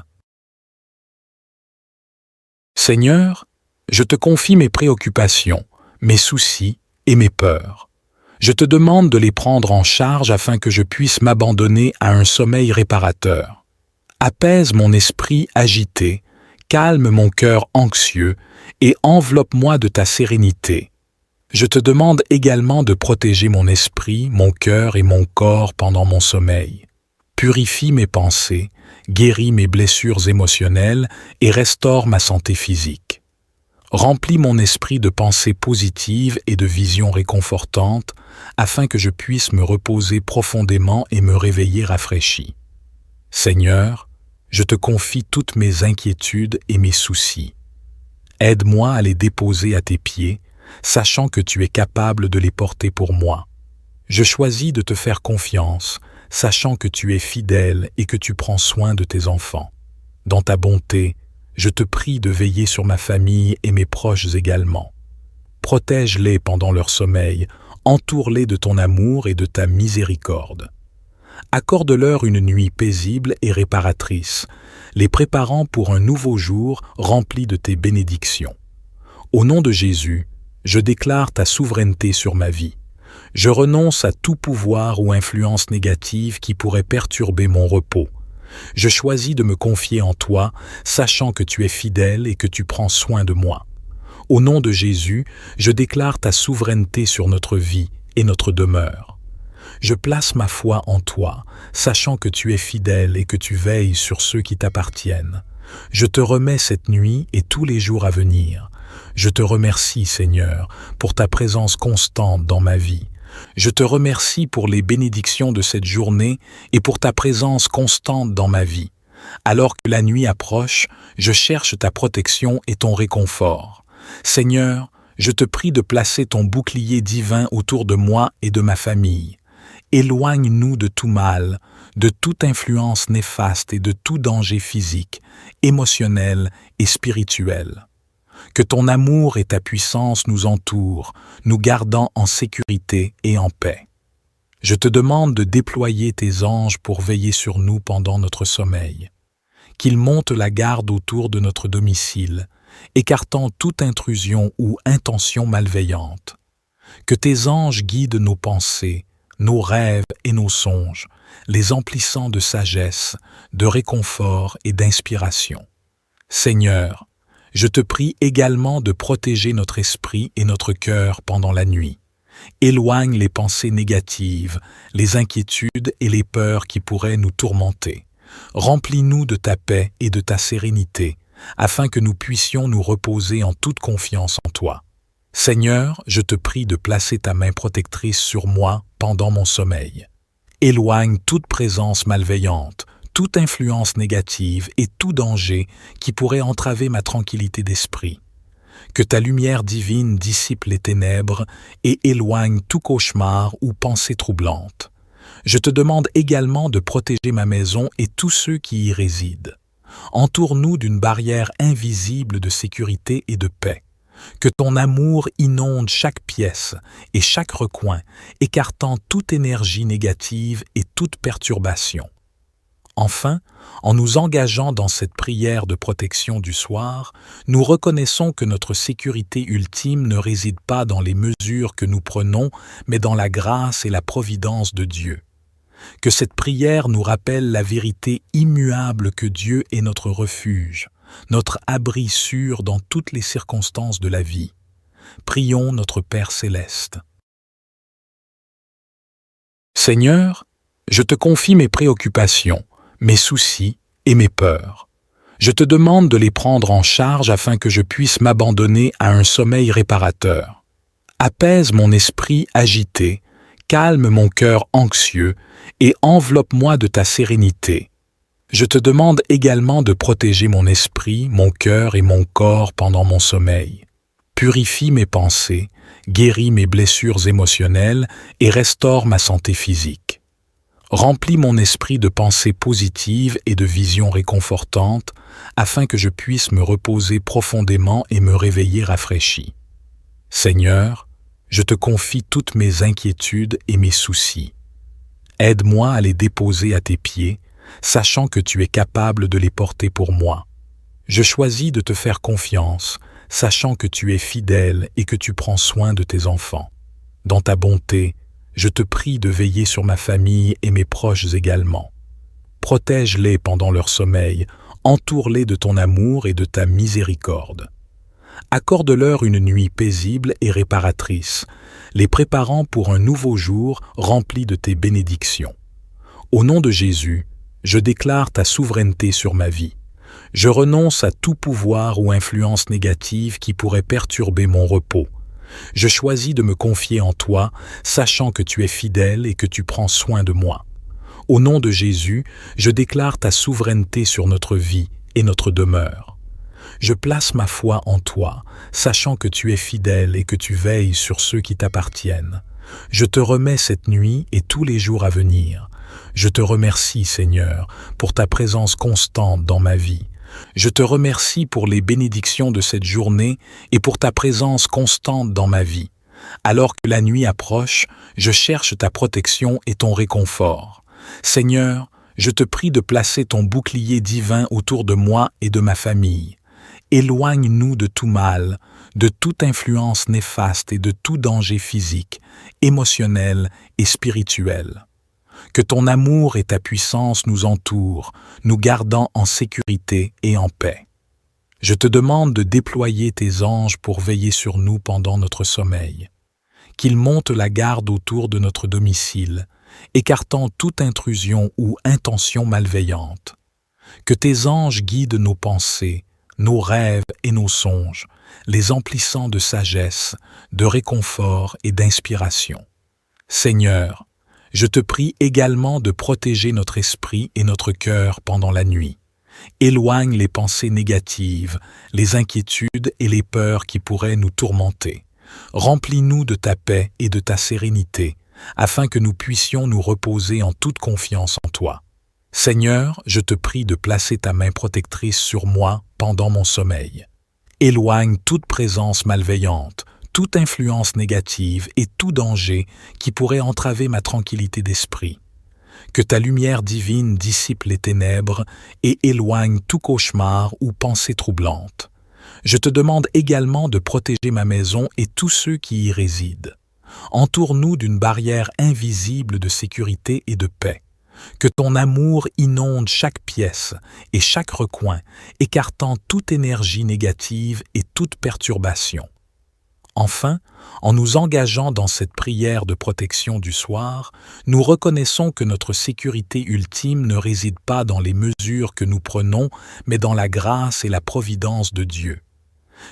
Seigneur, je te confie mes préoccupations, mes soucis et mes peurs. Je te demande de les prendre en charge afin que je puisse m'abandonner à un sommeil réparateur. Apaise mon esprit agité, calme mon cœur anxieux et enveloppe-moi de ta sérénité. Je te demande également de protéger mon esprit, mon cœur et mon corps pendant mon sommeil. Purifie mes pensées, guéris mes blessures émotionnelles et restaure ma santé physique. Remplis mon esprit de pensées positives et de visions réconfortantes afin que je puisse me reposer profondément et me réveiller rafraîchi. Seigneur, je te confie toutes mes inquiétudes et mes soucis. Aide-moi à les déposer à tes pieds, sachant que tu es capable de les porter pour moi. Je choisis de te faire confiance, sachant que tu es fidèle et que tu prends soin de tes enfants. Dans ta bonté, je te prie de veiller sur ma famille et mes proches également. Protège-les pendant leur sommeil, entoure-les de ton amour et de ta miséricorde. Accorde-leur une nuit paisible et réparatrice, les préparant pour un nouveau jour rempli de tes bénédictions. Au nom de Jésus, je déclare ta souveraineté sur ma vie. Je renonce à tout pouvoir ou influence négative qui pourrait perturber mon repos. Je choisis de me confier en toi, sachant que tu es fidèle et que tu prends soin de moi. Au nom de Jésus, je déclare ta souveraineté sur notre vie et notre demeure. Je place ma foi en toi, sachant que tu es fidèle et que tu veilles sur ceux qui t'appartiennent. Je te remets cette nuit et tous les jours à venir. Je te remercie, Seigneur, pour ta présence constante dans ma vie. Je te remercie pour les bénédictions de cette journée et pour ta présence constante dans ma vie. Alors que la nuit approche, je cherche ta protection et ton réconfort. Seigneur, je te prie de placer ton bouclier divin autour de moi et de ma famille. Éloigne-nous de tout mal, de toute influence néfaste et de tout danger physique, émotionnel et spirituel. Que ton amour et ta puissance nous entourent, nous gardant en sécurité et en paix. Je te demande de déployer tes anges pour veiller sur nous pendant notre sommeil. Qu'ils montent la garde autour de notre domicile, écartant toute intrusion ou intention malveillante. Que tes anges guident nos pensées, nos rêves et nos songes, les emplissant de sagesse, de réconfort et d'inspiration. Seigneur, je te prie également de protéger notre esprit et notre cœur pendant la nuit. Éloigne les pensées négatives, les inquiétudes et les peurs qui pourraient nous tourmenter. Remplis-nous de ta paix et de ta sérénité, afin que nous puissions nous reposer en toute confiance en toi. Seigneur, je te prie de placer ta main protectrice sur moi pendant mon sommeil. Éloigne toute présence malveillante, toute influence négative et tout danger qui pourrait entraver ma tranquillité d'esprit. Que ta lumière divine dissipe les ténèbres et éloigne tout cauchemar ou pensée troublante. Je te demande également de protéger ma maison et tous ceux qui y résident. Entoure-nous d'une barrière invisible de sécurité et de paix. Que ton amour inonde chaque pièce et chaque recoin, écartant toute énergie négative et toute perturbation. Enfin, en nous engageant dans cette prière de protection du soir, nous reconnaissons que notre sécurité ultime ne réside pas dans les mesures que nous prenons, mais dans la grâce et la providence de Dieu. Que cette prière nous rappelle la vérité immuable que Dieu est notre refuge, notre abri sûr dans toutes les circonstances de la vie. Prions notre Père céleste. Seigneur, je te confie mes préoccupations, mes soucis et mes peurs. Je te demande de les prendre en charge afin que je puisse m'abandonner à un sommeil réparateur. Apaise mon esprit agité, calme mon cœur anxieux et enveloppe-moi de ta sérénité. Je te demande également de protéger mon esprit, mon cœur et mon corps pendant mon sommeil. Purifie mes pensées, guéris mes blessures émotionnelles et restaure ma santé physique. Remplis mon esprit de pensées positives et de visions réconfortantes afin que je puisse me reposer profondément et me réveiller rafraîchi. Seigneur, je te confie toutes mes inquiétudes et mes soucis. Aide-moi à les déposer à tes pieds, sachant que tu es capable de les porter pour moi. Je choisis de te faire confiance, sachant que tu es fidèle et que tu prends soin de tes enfants. Dans ta bonté, je te prie de veiller sur ma famille et mes proches également. Protège-les pendant leur sommeil, entoure-les de ton amour et de ta miséricorde. Accorde-leur une nuit paisible et réparatrice, les préparant pour un nouveau jour rempli de tes bénédictions. Au nom de Jésus, je déclare ta souveraineté sur ma vie. Je renonce à tout pouvoir ou influence négative qui pourrait perturber mon repos. Je choisis de me confier en toi, sachant que tu es fidèle et que tu prends soin de moi. Au nom de Jésus, je déclare ta souveraineté sur notre vie et notre demeure. Je place ma foi en toi, sachant que tu es fidèle et que tu veilles sur ceux qui t'appartiennent. Je te remets cette nuit et tous les jours à venir. Je te remercie, Seigneur, pour ta présence constante dans ma vie. Je te remercie pour les bénédictions de cette journée et pour ta présence constante dans ma vie. Alors que la nuit approche, je cherche ta protection et ton réconfort. Seigneur, je te prie de placer ton bouclier divin autour de moi et de ma famille. Éloigne-nous de tout mal, de toute influence néfaste et de tout danger physique, émotionnel et spirituel. Que ton amour et ta puissance nous entourent, nous gardant en sécurité et en paix. Je te demande de déployer tes anges pour veiller sur nous pendant notre sommeil. Qu'ils montent la garde autour de notre domicile, écartant toute intrusion ou intention malveillante. Que tes anges guident nos pensées, nos rêves et nos songes, les emplissant de sagesse, de réconfort et d'inspiration. Seigneur, je te prie également de protéger notre esprit et notre cœur pendant la nuit. Éloigne les pensées négatives, les inquiétudes et les peurs qui pourraient nous tourmenter. Remplis-nous de ta paix et de ta sérénité, afin que nous puissions nous reposer en toute confiance en toi. Seigneur, je te prie de placer ta main protectrice sur moi pendant mon sommeil. Éloigne toute présence malveillante, toute influence négative et tout danger qui pourrait entraver ma tranquillité d'esprit. Que ta lumière divine dissipe les ténèbres et éloigne tout cauchemar ou pensée troublante. Je te demande également de protéger ma maison et tous ceux qui y résident. Entoure-nous d'une barrière invisible de sécurité et de paix. Que ton amour inonde chaque pièce et chaque recoin, écartant toute énergie négative et toute perturbation. Enfin, en nous engageant dans cette prière de protection du soir, nous reconnaissons que notre sécurité ultime ne réside pas dans les mesures que nous prenons, mais dans la grâce et la providence de Dieu.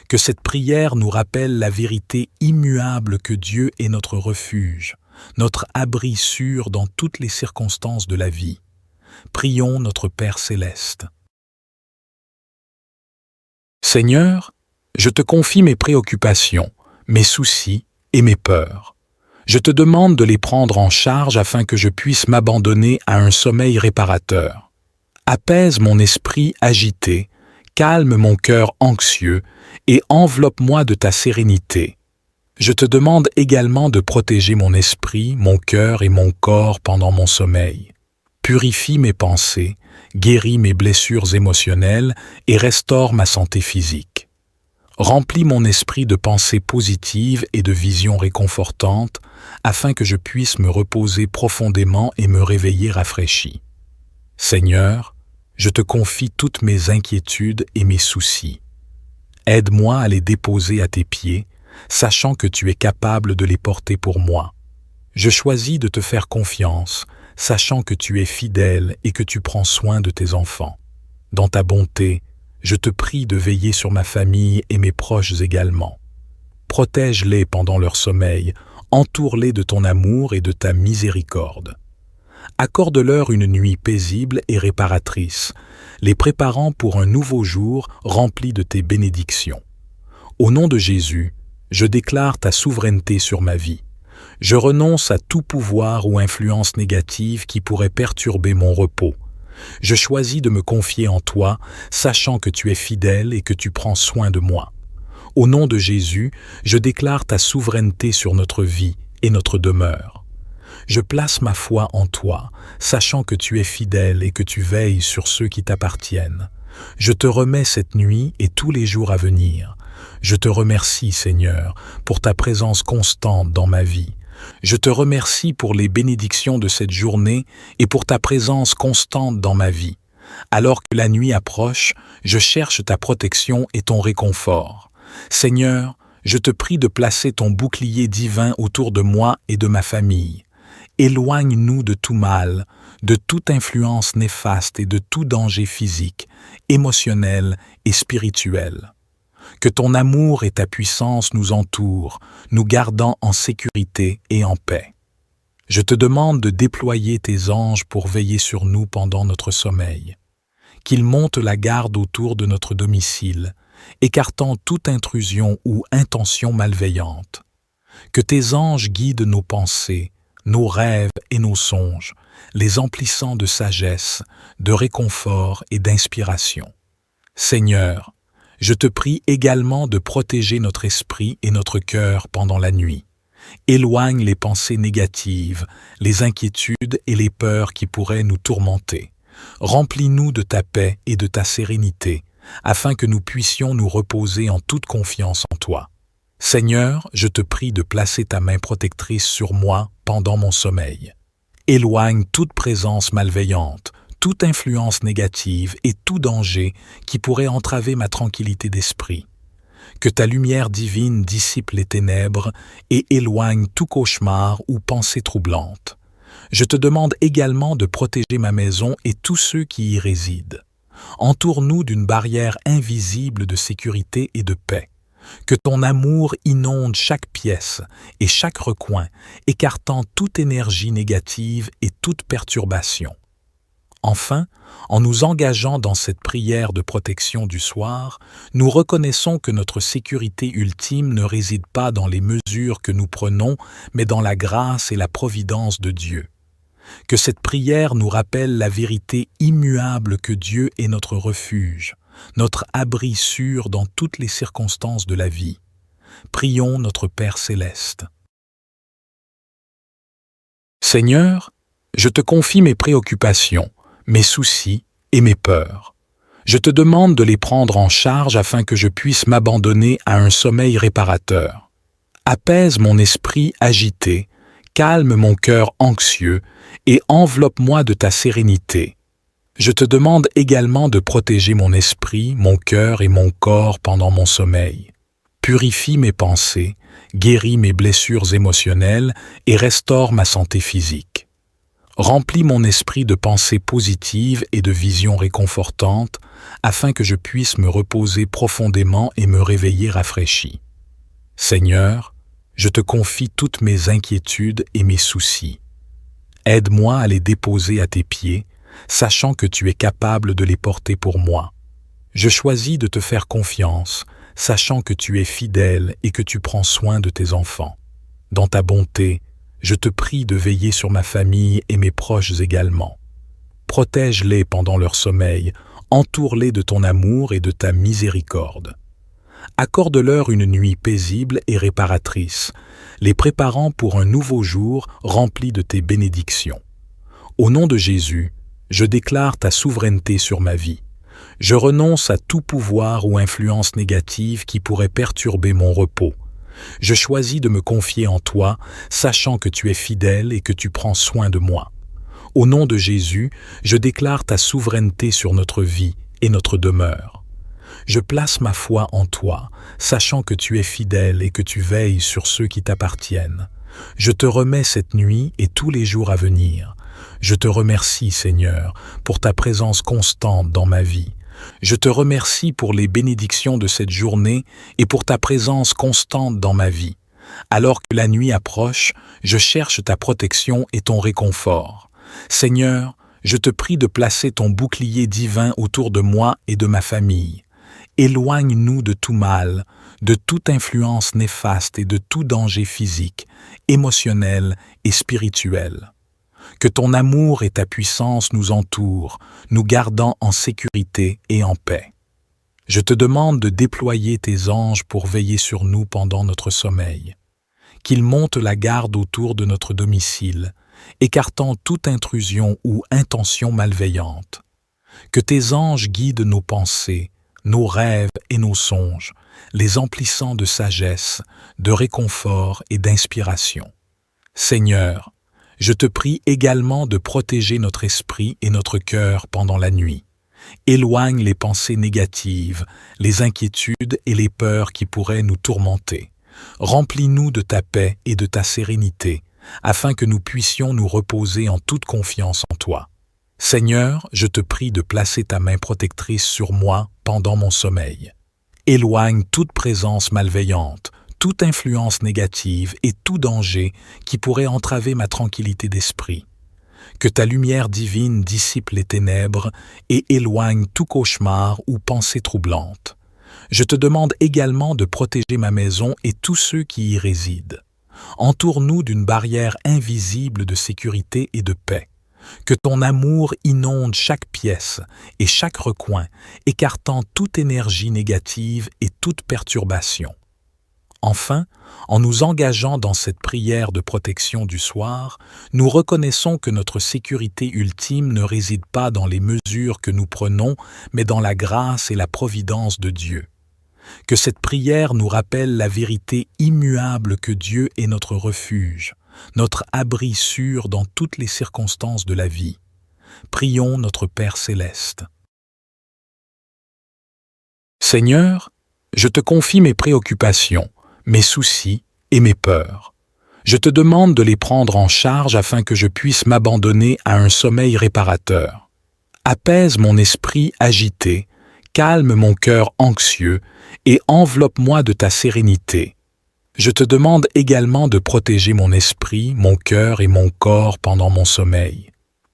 Que cette prière nous rappelle la vérité immuable que Dieu est notre refuge, notre abri sûr dans toutes les circonstances de la vie. Prions notre Père céleste. Seigneur, je te confie mes préoccupations, mes soucis et mes peurs. Je te demande de les prendre en charge afin que je puisse m'abandonner à un sommeil réparateur. Apaise mon esprit agité, calme mon cœur anxieux et enveloppe-moi de ta sérénité. Je te demande également de protéger mon esprit, mon cœur et mon corps pendant mon sommeil. Purifie mes pensées, guéris mes blessures émotionnelles et restaure ma santé physique. Remplis mon esprit de pensées positives et de visions réconfortantes afin que je puisse me reposer profondément et me réveiller rafraîchi. Seigneur, je te confie toutes mes inquiétudes et mes soucis. Aide-moi à les déposer à tes pieds, sachant que tu es capable de les porter pour moi. Je choisis de te faire confiance, sachant que tu es fidèle et que tu prends soin de tes enfants. Dans ta bonté, je te prie de veiller sur ma famille et mes proches également. Protège-les pendant leur sommeil, entoure-les de ton amour et de ta miséricorde. Accorde-leur une nuit paisible et réparatrice, les préparant pour un nouveau jour rempli de tes bénédictions. Au nom de Jésus, je déclare ta souveraineté sur ma vie. Je renonce à tout pouvoir ou influence négative qui pourrait perturber mon repos. Je choisis de me confier en toi, sachant que tu es fidèle et que tu prends soin de moi. Au nom de Jésus, je déclare ta souveraineté sur notre vie et notre demeure. Je place ma foi en toi, sachant que tu es fidèle et que tu veilles sur ceux qui t'appartiennent. Je te remets cette nuit et tous les jours à venir. Je te remercie, Seigneur, pour ta présence constante dans ma vie. Je te remercie pour les bénédictions de cette journée et pour ta présence constante dans ma vie. Alors que la nuit approche, je cherche ta protection et ton réconfort. Seigneur, je te prie de placer ton bouclier divin autour de moi et de ma famille. Éloigne-nous de tout mal, de toute influence néfaste et de tout danger physique, émotionnel et spirituel. Que ton amour et ta puissance nous entourent, nous gardant en sécurité et en paix. Je te demande de déployer tes anges pour veiller sur nous pendant notre sommeil. Qu'ils montent la garde autour de notre domicile, écartant toute intrusion ou intention malveillante. Que tes anges guident nos pensées, nos rêves et nos songes, les emplissant de sagesse, de réconfort et d'inspiration. Seigneur, je te prie également de protéger notre esprit et notre cœur pendant la nuit. Éloigne les pensées négatives, les inquiétudes et les peurs qui pourraient nous tourmenter. Remplis-nous de ta paix et de ta sérénité, afin que nous puissions nous reposer en toute confiance en toi. Seigneur, je te prie de placer ta main protectrice sur moi pendant mon sommeil. Éloigne toute présence malveillante, toute influence négative et tout danger qui pourrait entraver ma tranquillité d'esprit. Que ta lumière divine dissipe les ténèbres et éloigne tout cauchemar ou pensée troublante. Je te demande également de protéger ma maison et tous ceux qui y résident. Entoure-nous d'une barrière invisible de sécurité et de paix. Que ton amour inonde chaque pièce et chaque recoin, écartant toute énergie négative et toute perturbation. Enfin, en nous engageant dans cette prière de protection du soir, nous reconnaissons que notre sécurité ultime ne réside pas dans les mesures que nous prenons, mais dans la grâce et la providence de Dieu. Que cette prière nous rappelle la vérité immuable que Dieu est notre refuge, notre abri sûr dans toutes les circonstances de la vie. Prions notre Père céleste. Seigneur, je te confie mes préoccupations, mes soucis et mes peurs. Je te demande de les prendre en charge afin que je puisse m'abandonner à un sommeil réparateur. Apaise mon esprit agité, calme mon cœur anxieux et enveloppe-moi de ta sérénité. Je te demande également de protéger mon esprit, mon cœur et mon corps pendant mon sommeil. Purifie mes pensées, guéris mes blessures émotionnelles et restaure ma santé physique. Remplis mon esprit de pensées positives et de visions réconfortantes afin que je puisse me reposer profondément et me réveiller rafraîchi. Seigneur, je te confie toutes mes inquiétudes et mes soucis. Aide-moi à les déposer à tes pieds, sachant que tu es capable de les porter pour moi. Je choisis de te faire confiance, sachant que tu es fidèle et que tu prends soin de tes enfants. Dans ta bonté, je te prie de veiller sur ma famille et mes proches également. Protège-les pendant leur sommeil, entoure-les de ton amour et de ta miséricorde. Accorde-leur une nuit paisible et réparatrice, les préparant pour un nouveau jour rempli de tes bénédictions. Au nom de Jésus, je déclare ta souveraineté sur ma vie. Je renonce à tout pouvoir ou influence négative qui pourrait perturber mon repos. Je choisis de me confier en toi, sachant que tu es fidèle et que tu prends soin de moi. Au nom de Jésus, je déclare ta souveraineté sur notre vie et notre demeure. Je place ma foi en toi, sachant que tu es fidèle et que tu veilles sur ceux qui t'appartiennent. Je te remets cette nuit et tous les jours à venir. Je te remercie, Seigneur, pour ta présence constante dans ma vie. Je te remercie pour les bénédictions de cette journée et pour ta présence constante dans ma vie. Alors que la nuit approche, je cherche ta protection et ton réconfort. Seigneur, je te prie de placer ton bouclier divin autour de moi et de ma famille. Éloigne-nous de tout mal, de toute influence néfaste et de tout danger physique, émotionnel et spirituel. Que ton amour et ta puissance nous entourent, nous gardant en sécurité et en paix. Je te demande de déployer tes anges pour veiller sur nous pendant notre sommeil. Qu'ils montent la garde autour de notre domicile, écartant toute intrusion ou intention malveillante. Que tes anges guident nos pensées, nos rêves et nos songes, les emplissant de sagesse, de réconfort et d'inspiration. Seigneur, je te prie également de protéger notre esprit et notre cœur pendant la nuit. Éloigne les pensées négatives, les inquiétudes et les peurs qui pourraient nous tourmenter. Remplis-nous de ta paix et de ta sérénité, afin que nous puissions nous reposer en toute confiance en toi. Seigneur, je te prie de placer ta main protectrice sur moi pendant mon sommeil. Éloigne toute présence malveillante, toute influence négative et tout danger qui pourrait entraver ma tranquillité d'esprit. Que ta lumière divine dissipe les ténèbres et éloigne tout cauchemar ou pensée troublante. Je te demande également de protéger ma maison et tous ceux qui y résident. Entoure-nous d'une barrière invisible de sécurité et de paix. Que ton amour inonde chaque pièce et chaque recoin, écartant toute énergie négative et toute perturbation. Enfin, en nous engageant dans cette prière de protection du soir, nous reconnaissons que notre sécurité ultime ne réside pas dans les mesures que nous prenons, mais dans la grâce et la providence de Dieu. Que cette prière nous rappelle la vérité immuable que Dieu est notre refuge, notre abri sûr dans toutes les circonstances de la vie. Prions notre Père céleste. Seigneur, je te confie mes préoccupations, mes soucis et mes peurs. Je te demande de les prendre en charge afin que je puisse m'abandonner à un sommeil réparateur. Apaise mon esprit agité, calme mon cœur anxieux et enveloppe-moi de ta sérénité. Je te demande également de protéger mon esprit, mon cœur et mon corps pendant mon sommeil.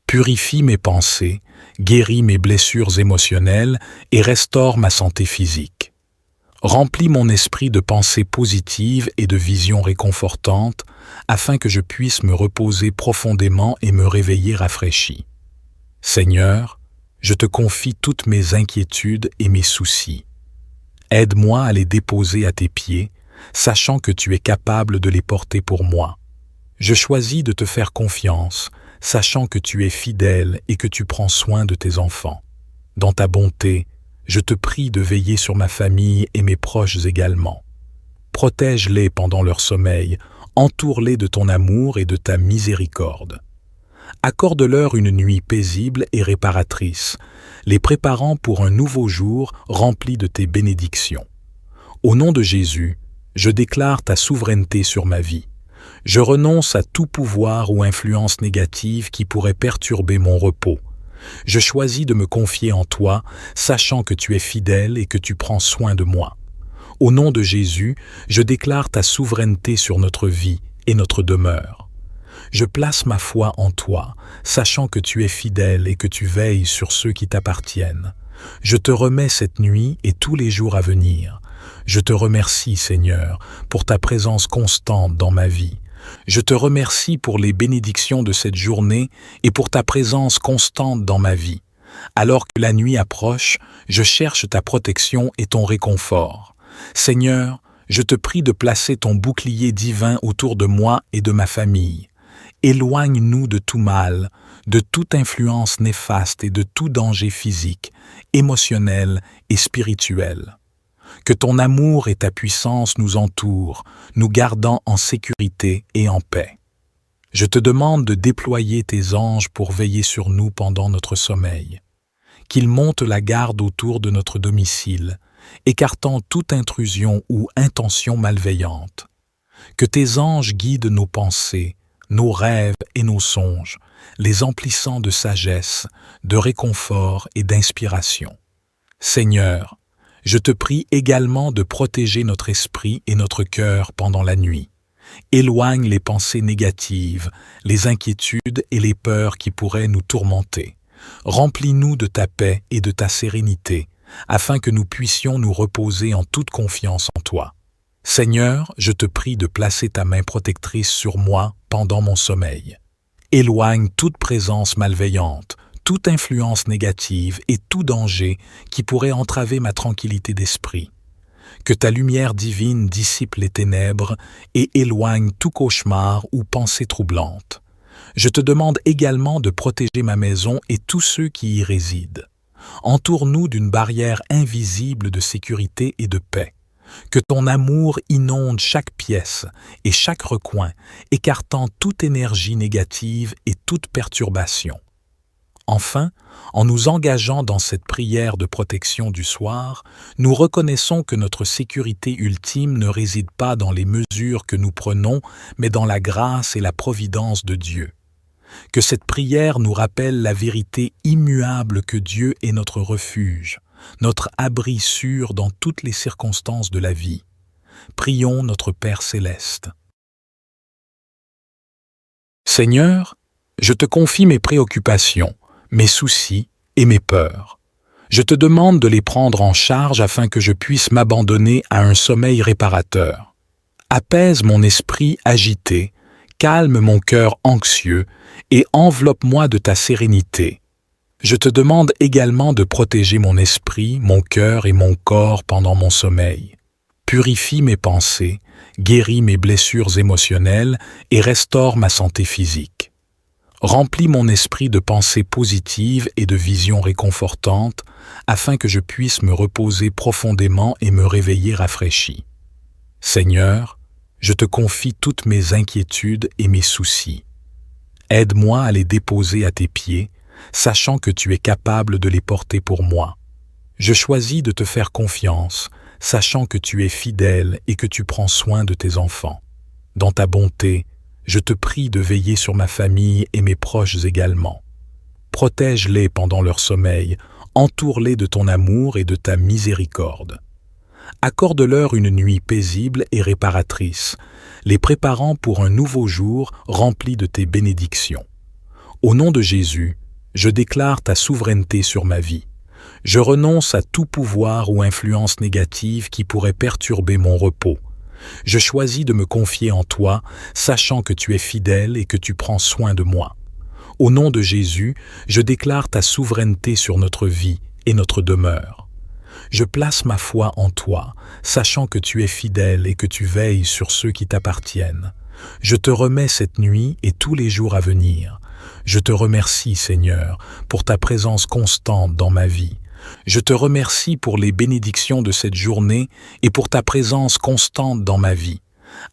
Purifie mes pensées, guéris mes blessures émotionnelles et restaure ma santé physique. Remplis mon esprit de pensées positives et de visions réconfortantes afin que je puisse me reposer profondément et me réveiller rafraîchi. Seigneur, je te confie toutes mes inquiétudes et mes soucis. Aide-moi à les déposer à tes pieds, sachant que tu es capable de les porter pour moi. Je choisis de te faire confiance, sachant que tu es fidèle et que tu prends soin de tes enfants. Dans ta bonté, je te prie de veiller sur ma famille et mes proches également. Protège-les pendant leur sommeil, entoure-les de ton amour et de ta miséricorde. Accorde-leur une nuit paisible et réparatrice, les préparant pour un nouveau jour rempli de tes bénédictions. Au nom de Jésus, je déclare ta souveraineté sur ma vie. Je renonce à tout pouvoir ou influence négative qui pourrait perturber mon repos. Je choisis de me confier en toi, sachant que tu es fidèle et que tu prends soin de moi. Au nom de Jésus, je déclare ta souveraineté sur notre vie et notre demeure. Je place ma foi en toi, sachant que tu es fidèle et que tu veilles sur ceux qui t'appartiennent. Je te remets cette nuit et tous les jours à venir. Je te remercie, Seigneur, pour ta présence constante dans ma vie. Je te remercie pour les bénédictions de cette journée et pour ta présence constante dans ma vie. Alors que la nuit approche, je cherche ta protection et ton réconfort. Seigneur, je te prie de placer ton bouclier divin autour de moi et de ma famille. Éloigne-nous de tout mal, de toute influence néfaste et de tout danger physique, émotionnel et spirituel. Que ton amour et ta puissance nous entourent, nous gardant en sécurité et en paix. Je te demande de déployer tes anges pour veiller sur nous pendant notre sommeil. Qu'ils montent la garde autour de notre domicile, écartant toute intrusion ou intention malveillante. Que tes anges guident nos pensées, nos rêves et nos songes, les emplissant de sagesse, de réconfort et d'inspiration. Seigneur, je te prie également de protéger notre esprit et notre cœur pendant la nuit. Éloigne les pensées négatives, les inquiétudes et les peurs qui pourraient nous tourmenter. Remplis-nous de ta paix et de ta sérénité, afin que nous puissions nous reposer en toute confiance en toi. Seigneur, je te prie de placer ta main protectrice sur moi pendant mon sommeil. Éloigne toute présence malveillante, toute influence négative et tout danger qui pourrait entraver ma tranquillité d'esprit. Que ta lumière divine dissipe les ténèbres et éloigne tout cauchemar ou pensée troublante. Je te demande également de protéger ma maison et tous ceux qui y résident. Entoure-nous d'une barrière invisible de sécurité et de paix. Que ton amour inonde chaque pièce et chaque recoin, écartant toute énergie négative et toute perturbation. Enfin, en nous engageant dans cette prière de protection du soir, nous reconnaissons que notre sécurité ultime ne réside pas dans les mesures que nous prenons, mais dans la grâce et la providence de Dieu. Que cette prière nous rappelle la vérité immuable que Dieu est notre refuge, notre abri sûr dans toutes les circonstances de la vie. Prions notre Père céleste. Seigneur, je te confie mes préoccupations, mes soucis et mes peurs. Je te demande de les prendre en charge afin que je puisse m'abandonner à un sommeil réparateur. Apaise mon esprit agité, calme mon cœur anxieux et enveloppe-moi de ta sérénité. Je te demande également de protéger mon esprit, mon cœur et mon corps pendant mon sommeil. Purifie mes pensées, guéris mes blessures émotionnelles et restaure ma santé physique. Remplis mon esprit de pensées positives et de visions réconfortantes afin que je puisse me reposer profondément et me réveiller rafraîchi. Seigneur, je te confie toutes mes inquiétudes et mes soucis. Aide-moi à les déposer à tes pieds, sachant que tu es capable de les porter pour moi. Je choisis de te faire confiance, sachant que tu es fidèle et que tu prends soin de tes enfants. Dans ta bonté, je te prie de veiller sur ma famille et mes proches également. Protège-les pendant leur sommeil, entoure-les de ton amour et de ta miséricorde. Accorde-leur une nuit paisible et réparatrice, les préparant pour un nouveau jour rempli de tes bénédictions. Au nom de Jésus, je déclare ta souveraineté sur ma vie. Je renonce à tout pouvoir ou influence négative qui pourrait perturber mon repos. Je choisis de me confier en toi, sachant que tu es fidèle et que tu prends soin de moi. Au nom de Jésus, je déclare ta souveraineté sur notre vie et notre demeure. Je place ma foi en toi, sachant que tu es fidèle et que tu veilles sur ceux qui t'appartiennent. Je te remets cette nuit et tous les jours à venir. Je te remercie, Seigneur, pour ta présence constante dans ma vie. Je te remercie pour les bénédictions de cette journée et pour ta présence constante dans ma vie.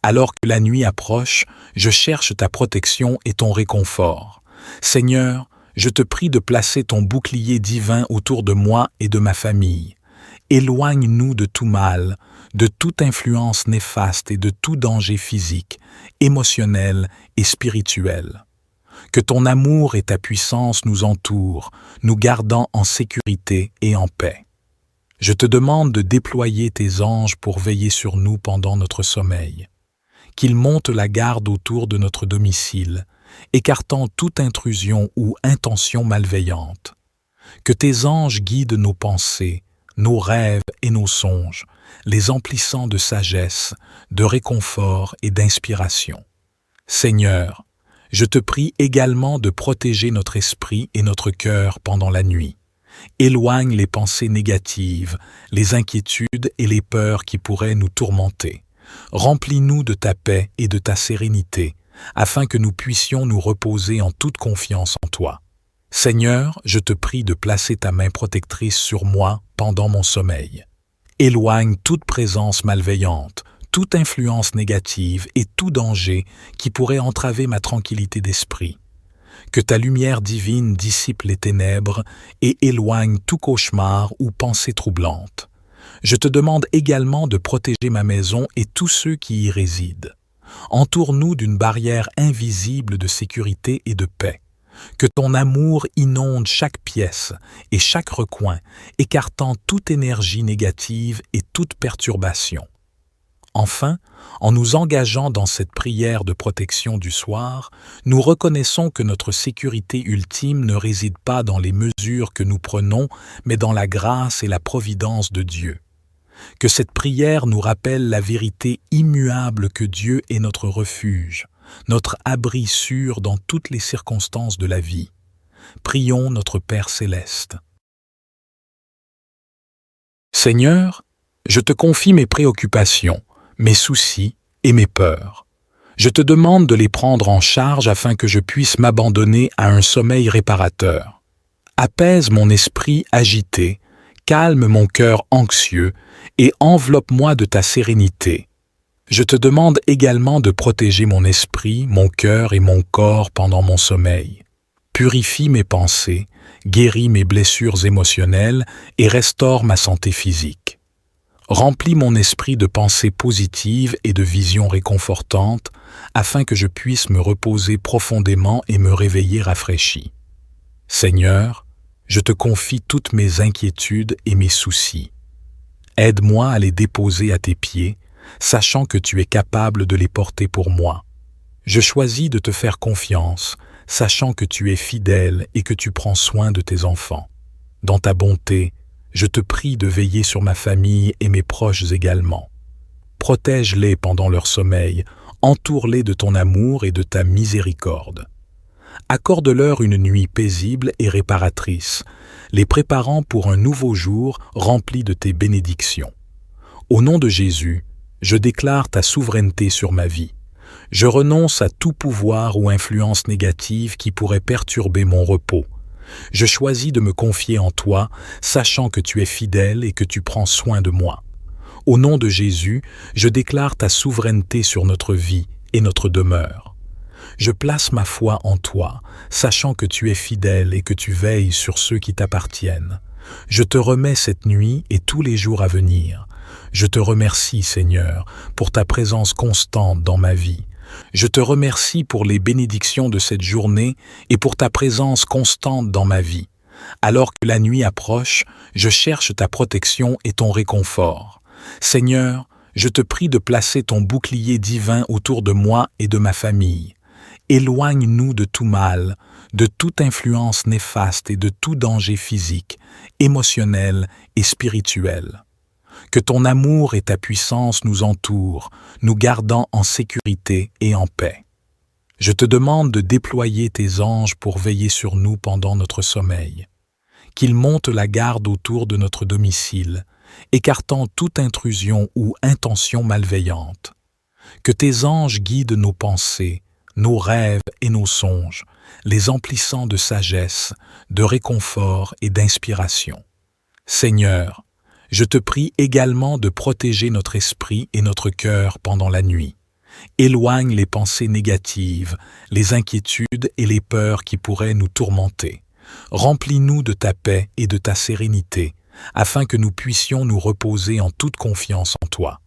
Alors que la nuit approche, je cherche ta protection et ton réconfort. Seigneur, je te prie de placer ton bouclier divin autour de moi et de ma famille. Éloigne-nous de tout mal, de toute influence néfaste et de tout danger physique, émotionnel et spirituel. Que ton amour et ta puissance nous entourent, nous gardant en sécurité et en paix. Je te demande de déployer tes anges pour veiller sur nous pendant notre sommeil. Qu'ils montent la garde autour de notre domicile, écartant toute intrusion ou intention malveillante. Que tes anges guident nos pensées, nos rêves et nos songes, les emplissant de sagesse, de réconfort et d'inspiration. Seigneur, je te prie également de protéger notre esprit et notre cœur pendant la nuit. Éloigne les pensées négatives, les inquiétudes et les peurs qui pourraient nous tourmenter. Remplis-nous de ta paix et de ta sérénité, afin que nous puissions nous reposer en toute confiance en toi. Seigneur, je te prie de placer ta main protectrice sur moi pendant mon sommeil. Éloigne toute présence malveillante, toute influence négative et tout danger qui pourrait entraver ma tranquillité d'esprit. Que ta lumière divine dissipe les ténèbres et éloigne tout cauchemar ou pensée troublante. Je te demande également de protéger ma maison et tous ceux qui y résident. Entoure-nous d'une barrière invisible de sécurité et de paix. Que ton amour inonde chaque pièce et chaque recoin, écartant toute énergie négative et toute perturbation. Enfin, en nous engageant dans cette prière de protection du soir, nous reconnaissons que notre sécurité ultime ne réside pas dans les mesures que nous prenons, mais dans la grâce et la providence de Dieu. Que cette prière nous rappelle la vérité immuable que Dieu est notre refuge, notre abri sûr dans toutes les circonstances de la vie. Prions notre Père céleste. Seigneur, je te confie mes préoccupations, mes soucis et mes peurs. Je te demande de les prendre en charge afin que je puisse m'abandonner à un sommeil réparateur. Apaise mon esprit agité, calme mon cœur anxieux et enveloppe-moi de ta sérénité. Je te demande également de protéger mon esprit, mon cœur et mon corps pendant mon sommeil. Purifie mes pensées, guéris mes blessures émotionnelles et restaure ma santé physique. Remplis mon esprit de pensées positives et de visions réconfortantes afin que je puisse me reposer profondément et me réveiller rafraîchi. Seigneur, je te confie toutes mes inquiétudes et mes soucis. Aide-moi à les déposer à tes pieds, sachant que tu es capable de les porter pour moi. Je choisis de te faire confiance, sachant que tu es fidèle et que tu prends soin de tes enfants. Dans ta bonté, je te prie de veiller sur ma famille et mes proches également. Protège-les pendant leur sommeil, entoure-les de ton amour et de ta miséricorde. Accorde-leur une nuit paisible et réparatrice, les préparant pour un nouveau jour rempli de tes bénédictions. Au nom de Jésus, je déclare ta souveraineté sur ma vie. Je renonce à tout pouvoir ou influence négative qui pourrait perturber mon repos. Je choisis de me confier en toi, sachant que tu es fidèle et que tu prends soin de moi. Au nom de Jésus, je déclare ta souveraineté sur notre vie et notre demeure. Je place ma foi en toi, sachant que tu es fidèle et que tu veilles sur ceux qui t'appartiennent. Je te remets cette nuit et tous les jours à venir. Je te remercie, Seigneur, pour ta présence constante dans ma vie. Je te remercie pour les bénédictions de cette journée et pour ta présence constante dans ma vie. Alors que la nuit approche, je cherche ta protection et ton réconfort. Seigneur, je te prie de placer ton bouclier divin autour de moi et de ma famille. Éloigne-nous de tout mal, de toute influence néfaste et de tout danger physique, émotionnel et spirituel. Que ton amour et ta puissance nous entourent, nous gardant en sécurité et en paix. Je te demande de déployer tes anges pour veiller sur nous pendant notre sommeil. Qu'ils montent la garde autour de notre domicile, écartant toute intrusion ou intention malveillante. Que tes anges guident nos pensées, nos rêves et nos songes, les emplissant de sagesse, de réconfort et d'inspiration. Seigneur, je te prie également de protéger notre esprit et notre cœur pendant la nuit. Éloigne les pensées négatives, les inquiétudes et les peurs qui pourraient nous tourmenter. Remplis-nous de ta paix et de ta sérénité, afin que nous puissions nous reposer en toute confiance en toi.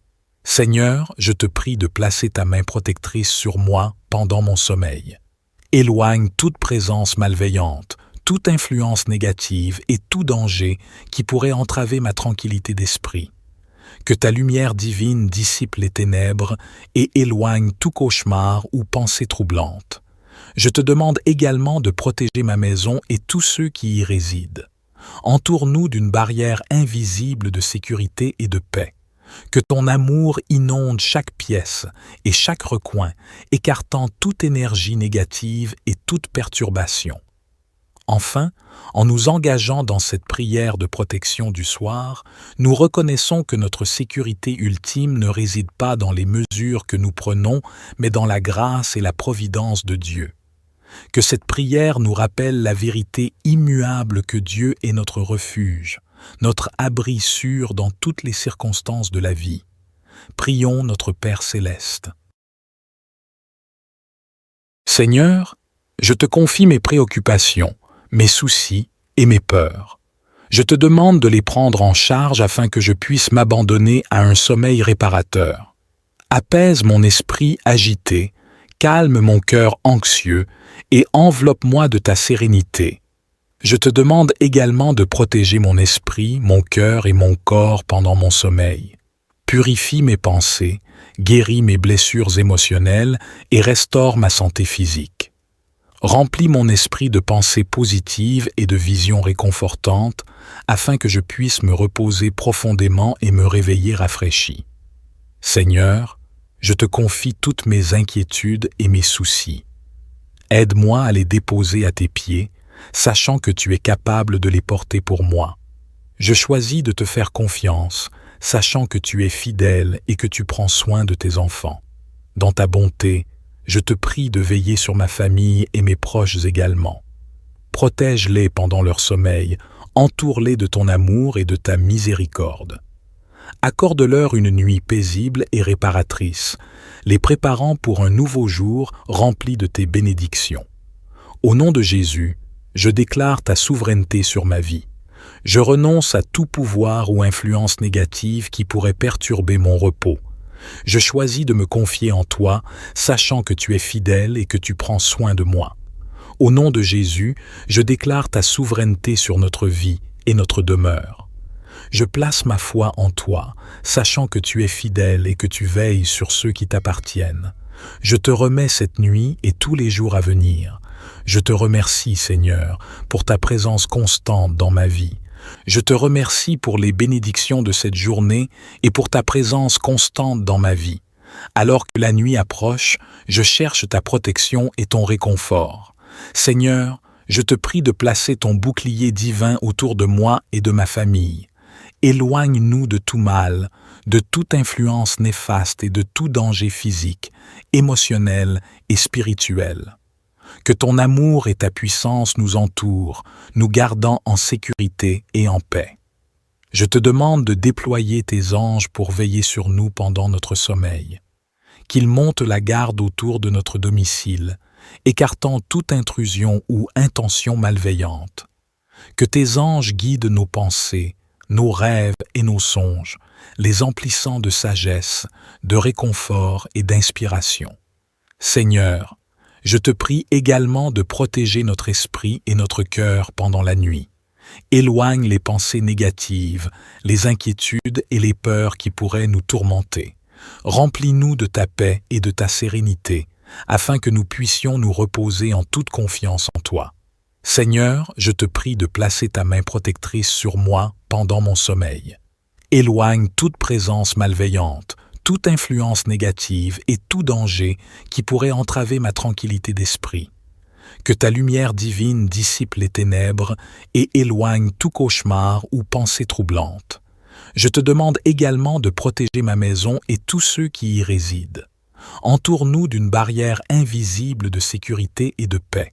Seigneur, je te prie de placer ta main protectrice sur moi pendant mon sommeil. Éloigne toute présence malveillante, toute influence négative et tout danger qui pourrait entraver ma tranquillité d'esprit. Que ta lumière divine dissipe les ténèbres et éloigne tout cauchemar ou pensée troublante. Je te demande également de protéger ma maison et tous ceux qui y résident. Entoure-nous d'une barrière invisible de sécurité et de paix. Que ton amour inonde chaque pièce et chaque recoin, écartant toute énergie négative et toute perturbation. Enfin, en nous engageant dans cette prière de protection du soir, nous reconnaissons que notre sécurité ultime ne réside pas dans les mesures que nous prenons, mais dans la grâce et la providence de Dieu. Que cette prière nous rappelle la vérité immuable que Dieu est notre refuge, notre abri sûr dans toutes les circonstances de la vie. Prions notre Père céleste. Seigneur, je te confie mes préoccupations, mes soucis et mes peurs. Je te demande de les prendre en charge afin que je puisse m'abandonner à un sommeil réparateur. Apaise mon esprit agité, calme mon cœur anxieux et enveloppe-moi de ta sérénité. Je te demande également de protéger mon esprit, mon cœur et mon corps pendant mon sommeil. Purifie mes pensées, guéris mes blessures émotionnelles et restaure ma santé physique. Remplis mon esprit de pensées positives et de visions réconfortantes afin que je puisse me reposer profondément et me réveiller rafraîchi. Seigneur, je te confie toutes mes inquiétudes et mes soucis. Aide-moi à les déposer à tes pieds, sachant que tu es capable de les porter pour moi. Je choisis de te faire confiance, sachant que tu es fidèle et que tu prends soin de tes enfants. Dans ta bonté, je te prie de veiller sur ma famille et mes proches également. Protège-les pendant leur sommeil, entoure-les de ton amour et de ta miséricorde. Accorde-leur une nuit paisible et réparatrice, les préparant pour un nouveau jour rempli de tes bénédictions. Au nom de Jésus, je déclare ta souveraineté sur ma vie. Je renonce à tout pouvoir ou influence négative qui pourrait perturber mon repos. Je choisis de me confier en toi, sachant que tu es fidèle et que tu prends soin de moi. Au nom de Jésus, je déclare ta souveraineté sur notre vie et notre demeure. Je place ma foi en toi, sachant que tu es fidèle et que tu veilles sur ceux qui t'appartiennent. Je te remets cette nuit et tous les jours à venir. Je te remercie, Seigneur, pour ta présence constante dans ma vie. Je te remercie pour les bénédictions de cette journée et pour ta présence constante dans ma vie. Alors que la nuit approche, je cherche ta protection et ton réconfort. Seigneur, je te prie de placer ton bouclier divin autour de moi et de ma famille. Éloigne-nous de tout mal, de toute influence néfaste et de tout danger physique, émotionnel et spirituel. Que ton amour et ta puissance nous entourent, nous gardant en sécurité et en paix. Je te demande de déployer tes anges pour veiller sur nous pendant notre sommeil. Qu'ils montent la garde autour de notre domicile, écartant toute intrusion ou intention malveillante. Que tes anges guident nos pensées, nos rêves et nos songes, les emplissant de sagesse, de réconfort et d'inspiration. Seigneur, je te prie également de protéger notre esprit et notre cœur pendant la nuit. Éloigne les pensées négatives, les inquiétudes et les peurs qui pourraient nous tourmenter. Remplis-nous de ta paix et de ta sérénité, afin que nous puissions nous reposer en toute confiance en toi. Seigneur, je te prie de placer ta main protectrice sur moi pendant mon sommeil. Éloigne toute présence malveillante, toute influence négative et tout danger qui pourrait entraver ma tranquillité d'esprit. Que ta lumière divine dissipe les ténèbres et éloigne tout cauchemar ou pensée troublante. Je te demande également de protéger ma maison et tous ceux qui y résident. Entoure-nous d'une barrière invisible de sécurité et de paix.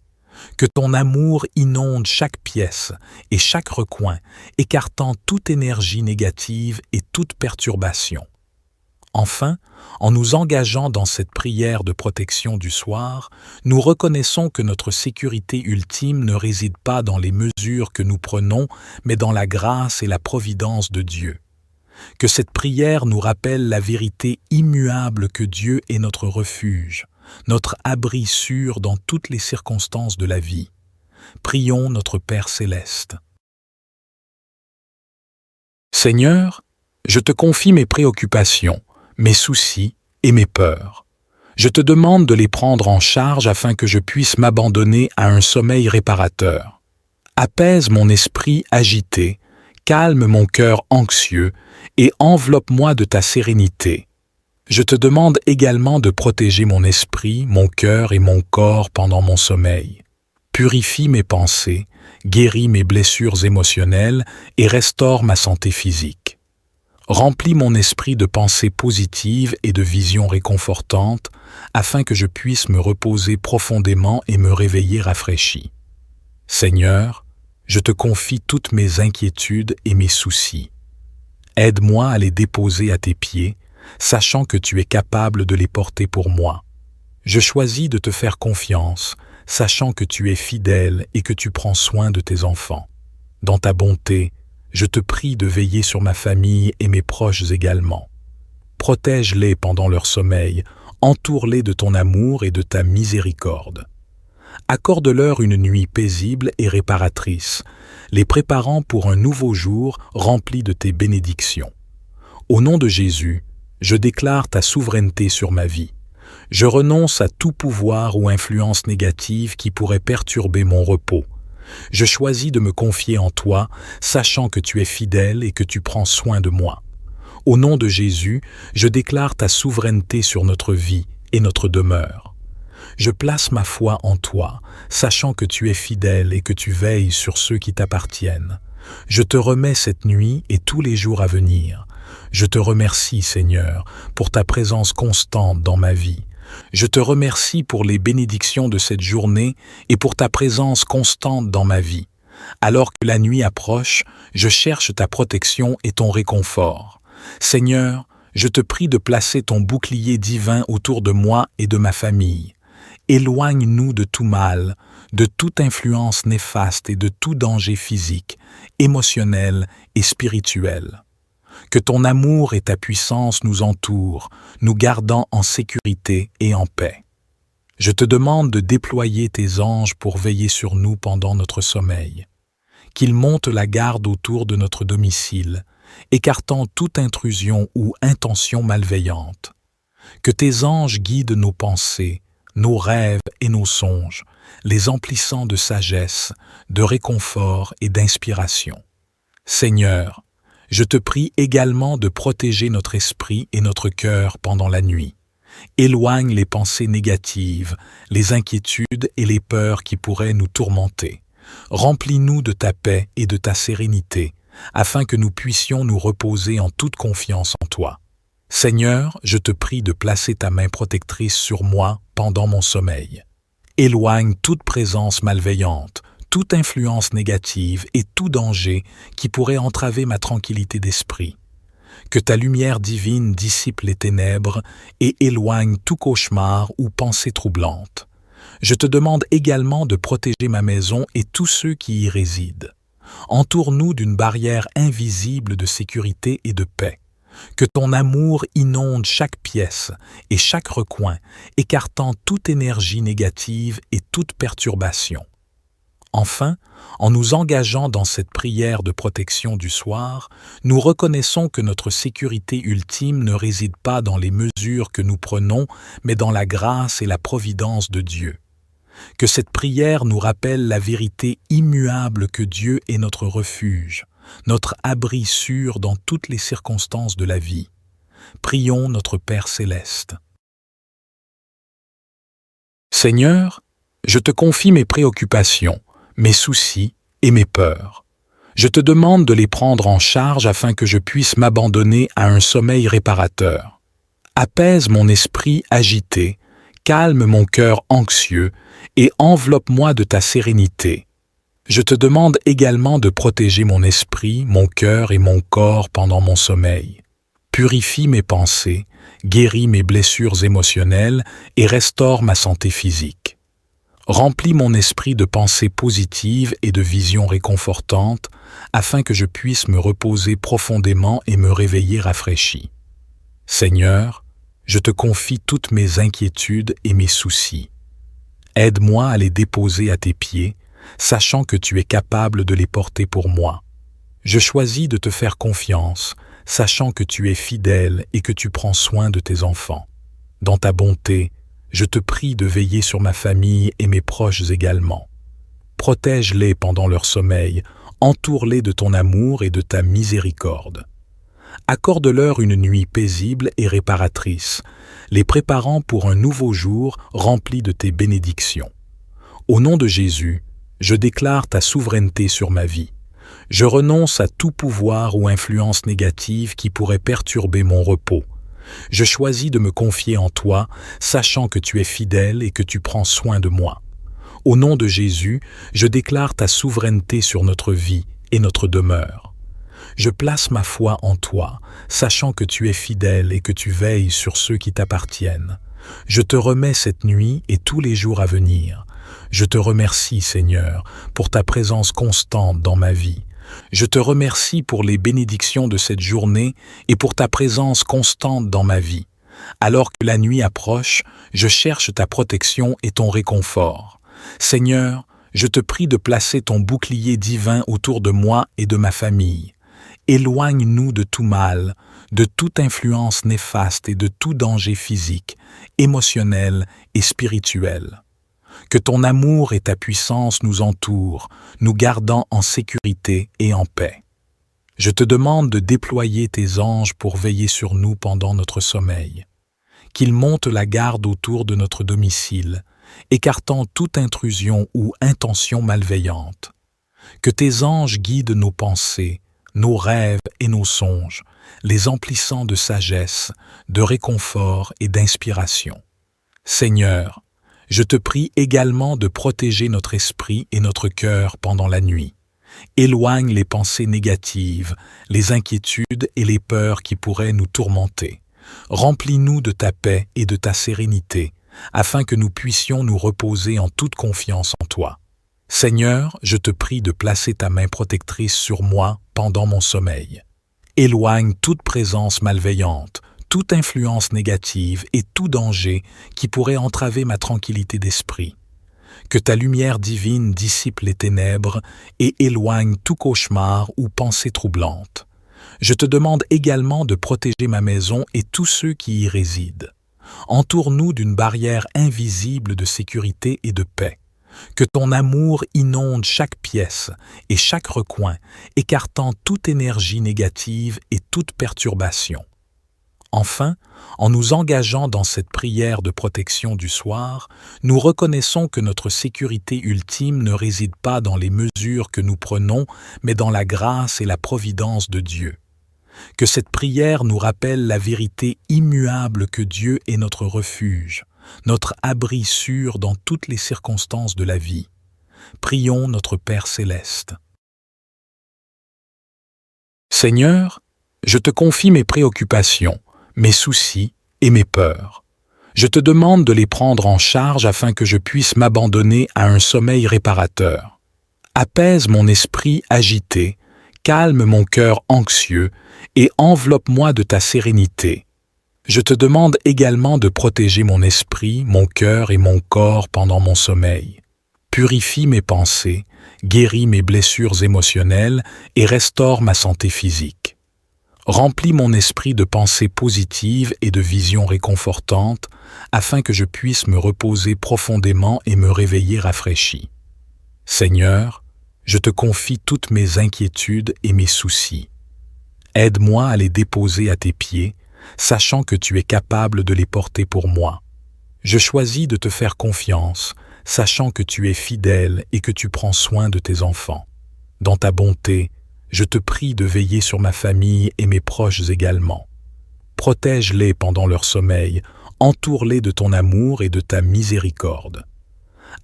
Que ton amour inonde chaque pièce et chaque recoin, écartant toute énergie négative et toute perturbation. Enfin, en nous engageant dans cette prière de protection du soir, nous reconnaissons que notre sécurité ultime ne réside pas dans les mesures que nous prenons, mais dans la grâce et la providence de Dieu. Que cette prière nous rappelle la vérité immuable que Dieu est notre refuge, notre abri sûr dans toutes les circonstances de la vie. Prions notre Père céleste. Seigneur, je te confie mes préoccupations, mes soucis et mes peurs. Je te demande de les prendre en charge afin que je puisse m'abandonner à un sommeil réparateur. Apaise mon esprit agité, calme mon cœur anxieux et enveloppe-moi de ta sérénité. Je te demande également de protéger mon esprit, mon cœur et mon corps pendant mon sommeil. Purifie mes pensées, guéris mes blessures émotionnelles et restaure ma santé physique. Remplis mon esprit de pensées positives et de visions réconfortantes afin que je puisse me reposer profondément et me réveiller rafraîchi. Seigneur, je te confie toutes mes inquiétudes et mes soucis. Aide-moi à les déposer à tes pieds, sachant que tu es capable de les porter pour moi. Je choisis de te faire confiance, sachant que tu es fidèle et que tu prends soin de tes enfants. Dans ta bonté, je te prie de veiller sur ma famille et mes proches également. Protège-les pendant leur sommeil, entoure-les de ton amour et de ta miséricorde. Accorde-leur une nuit paisible et réparatrice, les préparant pour un nouveau jour rempli de tes bénédictions. Au nom de Jésus, je déclare ta souveraineté sur ma vie. Je renonce à tout pouvoir ou influence négative qui pourrait perturber mon repos. Je choisis de me confier en toi, sachant que tu es fidèle et que tu prends soin de moi. Au nom de Jésus, je déclare ta souveraineté sur notre vie et notre demeure. Je place ma foi en toi, sachant que tu es fidèle et que tu veilles sur ceux qui t'appartiennent. Je te remets cette nuit et tous les jours à venir. Je te remercie, Seigneur, pour ta présence constante dans ma vie. Je te remercie pour les bénédictions de cette journée et pour ta présence constante dans ma vie. Alors que la nuit approche, je cherche ta protection et ton réconfort. Seigneur, je te prie de placer ton bouclier divin autour de moi et de ma famille. Éloigne-nous de tout mal, de toute influence néfaste et de tout danger physique, émotionnel et spirituel. Que ton amour et ta puissance nous entourent, nous gardant en sécurité et en paix. Je te demande de déployer tes anges pour veiller sur nous pendant notre sommeil. Qu'ils montent la garde autour de notre domicile, écartant toute intrusion ou intention malveillante. Que tes anges guident nos pensées, nos rêves et nos songes, les emplissant de sagesse, de réconfort et d'inspiration. Seigneur, je te prie également de protéger notre esprit et notre cœur pendant la nuit. Éloigne les pensées négatives, les inquiétudes et les peurs qui pourraient nous tourmenter. Remplis-nous de ta paix et de ta sérénité, afin que nous puissions nous reposer en toute confiance en toi. Seigneur, je te prie de placer ta main protectrice sur moi pendant mon sommeil. Éloigne toute présence malveillante, toute influence négative et tout danger qui pourrait entraver ma tranquillité d'esprit. Que ta lumière divine dissipe les ténèbres et éloigne tout cauchemar ou pensée troublante. Je te demande également de protéger ma maison et tous ceux qui y résident. Entoure-nous d'une barrière invisible de sécurité et de paix. Que ton amour inonde chaque pièce et chaque recoin, écartant toute énergie négative et toute perturbation. Enfin, en nous engageant dans cette prière de protection du soir, nous reconnaissons que notre sécurité ultime ne réside pas dans les mesures que nous prenons, mais dans la grâce et la providence de Dieu. Que cette prière nous rappelle la vérité immuable que Dieu est notre refuge, notre abri sûr dans toutes les circonstances de la vie. Prions notre Père céleste. Seigneur, je te confie mes préoccupations, mes soucis et mes peurs. Je te demande de les prendre en charge afin que je puisse m'abandonner à un sommeil réparateur. Apaise mon esprit agité, calme mon cœur anxieux et enveloppe-moi de ta sérénité. Je te demande également de protéger mon esprit, mon cœur et mon corps pendant mon sommeil. Purifie mes pensées, guéris mes blessures émotionnelles et restaure ma santé physique. Remplis mon esprit de pensées positives et de visions réconfortantes afin que je puisse me reposer profondément et me réveiller rafraîchi. Seigneur, je te confie toutes mes inquiétudes et mes soucis. Aide-moi à les déposer à tes pieds, sachant que tu es capable de les porter pour moi. Je choisis de te faire confiance, sachant que tu es fidèle et que tu prends soin de tes enfants. Dans ta bonté, je te prie de veiller sur ma famille et mes proches également. Protège-les pendant leur sommeil, entoure-les de ton amour et de ta miséricorde. Accorde-leur une nuit paisible et réparatrice, les préparant pour un nouveau jour rempli de tes bénédictions. Au nom de Jésus, je déclare ta souveraineté sur ma vie. Je renonce à tout pouvoir ou influence négative qui pourrait perturber mon repos. Je choisis de me confier en toi, sachant que tu es fidèle et que tu prends soin de moi. Au nom de Jésus, je déclare ta souveraineté sur notre vie et notre demeure. Je place ma foi en toi, sachant que tu es fidèle et que tu veilles sur ceux qui t'appartiennent. Je te remets cette nuit et tous les jours à venir. Je te remercie, Seigneur, pour ta présence constante dans ma vie. Je te remercie pour les bénédictions de cette journée et pour ta présence constante dans ma vie. Alors que la nuit approche, je cherche ta protection et ton réconfort. Seigneur, je te prie de placer ton bouclier divin autour de moi et de ma famille. Éloigne-nous de tout mal, de toute influence néfaste et de tout danger physique, émotionnel et spirituel. Que ton amour et ta puissance nous entourent, nous gardant en sécurité et en paix. Je te demande de déployer tes anges pour veiller sur nous pendant notre sommeil. Qu'ils montent la garde autour de notre domicile, écartant toute intrusion ou intention malveillante. Que tes anges guident nos pensées, nos rêves et nos songes, les emplissant de sagesse, de réconfort et d'inspiration. Seigneur, je te prie également de protéger notre esprit et notre cœur pendant la nuit. Éloigne les pensées négatives, les inquiétudes et les peurs qui pourraient nous tourmenter. Remplis-nous de ta paix et de ta sérénité, afin que nous puissions nous reposer en toute confiance en toi. Seigneur, je te prie de placer ta main protectrice sur moi pendant mon sommeil. Éloigne toute présence malveillante, toute influence négative et tout danger qui pourrait entraver ma tranquillité d'esprit. Que ta lumière divine dissipe les ténèbres et éloigne tout cauchemar ou pensée troublante. Je te demande également de protéger ma maison et tous ceux qui y résident. Entoure-nous d'une barrière invisible de sécurité et de paix. Que ton amour inonde chaque pièce et chaque recoin, écartant toute énergie négative et toute perturbation. Enfin, en nous engageant dans cette prière de protection du soir, nous reconnaissons que notre sécurité ultime ne réside pas dans les mesures que nous prenons, mais dans la grâce et la providence de Dieu. Que cette prière nous rappelle la vérité immuable que Dieu est notre refuge, notre abri sûr dans toutes les circonstances de la vie. Prions notre Père céleste. Seigneur, je te confie mes préoccupations, mes soucis et mes peurs. Je te demande de les prendre en charge afin que je puisse m'abandonner à un sommeil réparateur. Apaise mon esprit agité, calme mon cœur anxieux et enveloppe-moi de ta sérénité. Je te demande également de protéger mon esprit, mon cœur et mon corps pendant mon sommeil. Purifie mes pensées, guéris mes blessures émotionnelles et restaure ma santé physique. Remplis mon esprit de pensées positives et de visions réconfortantes afin que je puisse me reposer profondément et me réveiller rafraîchi. Seigneur, je te confie toutes mes inquiétudes et mes soucis. Aide-moi à les déposer à tes pieds, sachant que tu es capable de les porter pour moi. Je choisis de te faire confiance, sachant que tu es fidèle et que tu prends soin de tes enfants. Dans ta bonté, je te prie de veiller sur ma famille et mes proches également. Protège-les pendant leur sommeil, entoure-les de ton amour et de ta miséricorde.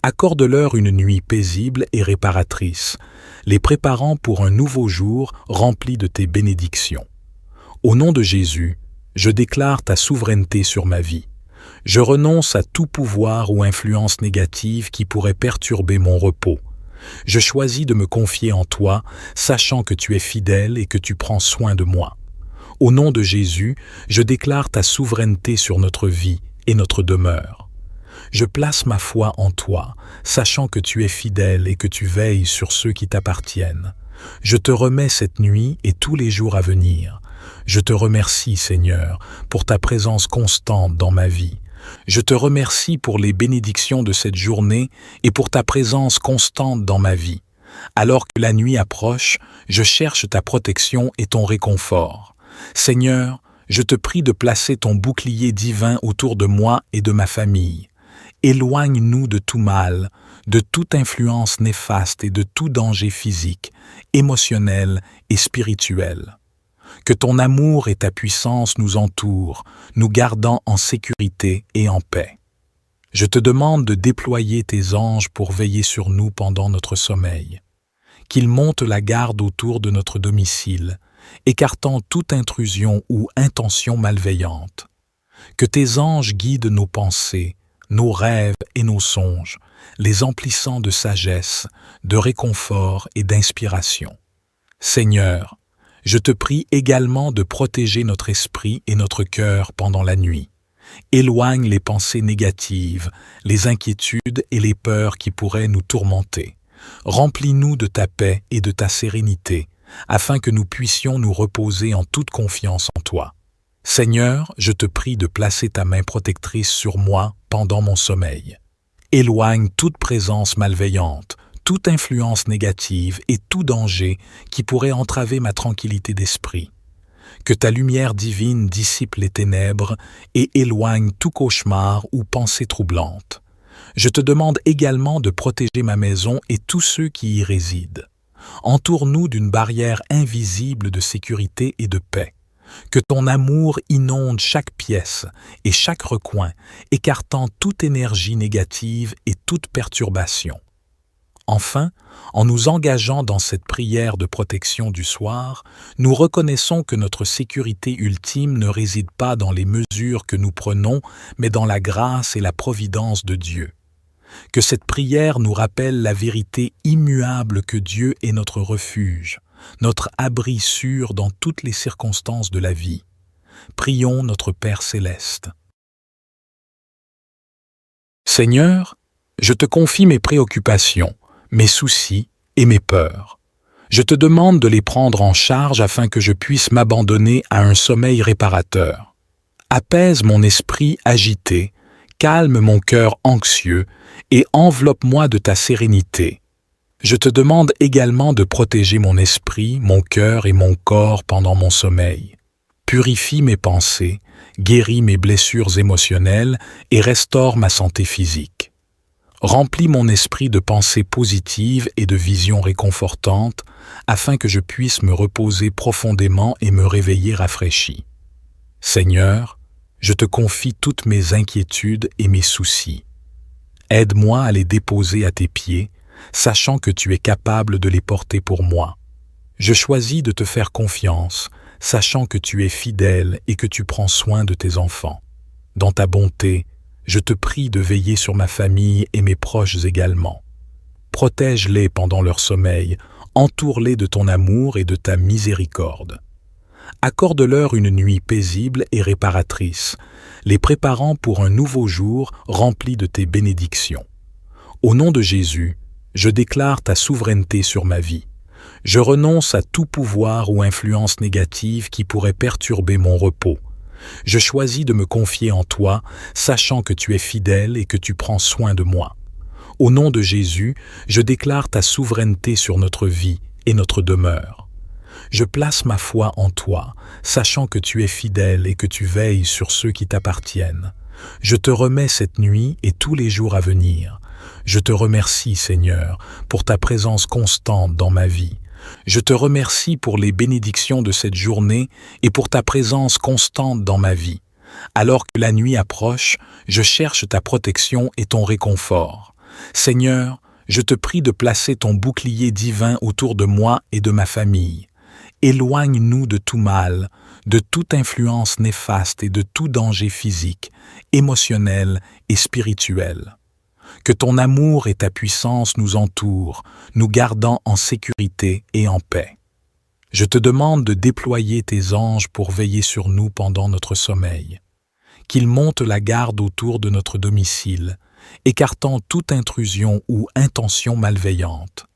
Accorde-leur une nuit paisible et réparatrice, les préparant pour un nouveau jour rempli de tes bénédictions. Au nom de Jésus, je déclare ta souveraineté sur ma vie. Je renonce à tout pouvoir ou influence négative qui pourrait perturber mon repos. Je choisis de me confier en toi, sachant que tu es fidèle et que tu prends soin de moi. Au nom de Jésus, je déclare ta souveraineté sur notre vie et notre demeure. Je place ma foi en toi, sachant que tu es fidèle et que tu veilles sur ceux qui t'appartiennent. Je te remets cette nuit et tous les jours à venir. Je te remercie, Seigneur, pour ta présence constante dans ma vie. Je te remercie pour les bénédictions de cette journée et pour ta présence constante dans ma vie. Alors que la nuit approche, je cherche ta protection et ton réconfort. Seigneur, je te prie de placer ton bouclier divin autour de moi et de ma famille. Éloigne-nous de tout mal, de toute influence néfaste et de tout danger physique, émotionnel et spirituel. Que ton amour et ta puissance nous entourent, nous gardant en sécurité et en paix. Je te demande de déployer tes anges pour veiller sur nous pendant notre sommeil. Qu'ils montent la garde autour de notre domicile, écartant toute intrusion ou intention malveillante. Que tes anges guident nos pensées, nos rêves et nos songes, les emplissant de sagesse, de réconfort et d'inspiration. Seigneur, je te prie également de protéger notre esprit et notre cœur pendant la nuit. Éloigne les pensées négatives, les inquiétudes et les peurs qui pourraient nous tourmenter. Remplis-nous de ta paix et de ta sérénité, afin que nous puissions nous reposer en toute confiance en toi. Seigneur, je te prie de placer ta main protectrice sur moi pendant mon sommeil. Éloigne toute présence malveillante, toute influence négative et tout danger qui pourrait entraver ma tranquillité d'esprit. Que ta lumière divine dissipe les ténèbres et éloigne tout cauchemar ou pensée troublante. Je te demande également de protéger ma maison et tous ceux qui y résident. Entoure-nous d'une barrière invisible de sécurité et de paix. Que ton amour inonde chaque pièce et chaque recoin, écartant toute énergie négative et toute perturbation. Enfin, en nous engageant dans cette prière de protection du soir, nous reconnaissons que notre sécurité ultime ne réside pas dans les mesures que nous prenons, mais dans la grâce et la providence de Dieu. Que cette prière nous rappelle la vérité immuable que Dieu est notre refuge, notre abri sûr dans toutes les circonstances de la vie. Prions notre Père céleste. Seigneur, je te confie mes préoccupations, mes soucis et mes peurs. Je te demande de les prendre en charge afin que je puisse m'abandonner à un sommeil réparateur. Apaise mon esprit agité, calme mon cœur anxieux et enveloppe-moi de ta sérénité. Je te demande également de protéger mon esprit, mon cœur et mon corps pendant mon sommeil. Purifie mes pensées, guéris mes blessures émotionnelles et restaure ma santé physique. Remplis mon esprit de pensées positives et de visions réconfortantes afin que je puisse me reposer profondément et me réveiller rafraîchi. Seigneur, je te confie toutes mes inquiétudes et mes soucis. Aide-moi à les déposer à tes pieds, sachant que tu es capable de les porter pour moi. Je choisis de te faire confiance, sachant que tu es fidèle et que tu prends soin de tes enfants. Dans ta bonté, je te prie de veiller sur ma famille et mes proches également. Protège-les pendant leur sommeil, entoure-les de ton amour et de ta miséricorde. Accorde-leur une nuit paisible et réparatrice, les préparant pour un nouveau jour rempli de tes bénédictions. Au nom de Jésus, je déclare ta souveraineté sur ma vie. Je renonce à tout pouvoir ou influence négative qui pourrait perturber mon repos. Je choisis de me confier en toi, sachant que tu es fidèle et que tu prends soin de moi. Au nom de Jésus, je déclare ta souveraineté sur notre vie et notre demeure. Je place ma foi en toi, sachant que tu es fidèle et que tu veilles sur ceux qui t'appartiennent. Je te remets cette nuit et tous les jours à venir. Je te remercie, Seigneur, pour ta présence constante dans ma vie. Je te remercie pour les bénédictions de cette journée et pour ta présence constante dans ma vie. Alors que la nuit approche, je cherche ta protection et ton réconfort. Seigneur, je te prie de placer ton bouclier divin autour de moi et de ma famille. Éloigne-nous de tout mal, de toute influence néfaste et de tout danger physique, émotionnel et spirituel. Que ton amour et ta puissance nous entourent, nous gardant en sécurité et en paix. Je te demande de déployer tes anges pour veiller sur nous pendant notre sommeil. Qu'ils montent la garde autour de notre domicile, écartant toute intrusion ou intention malveillante.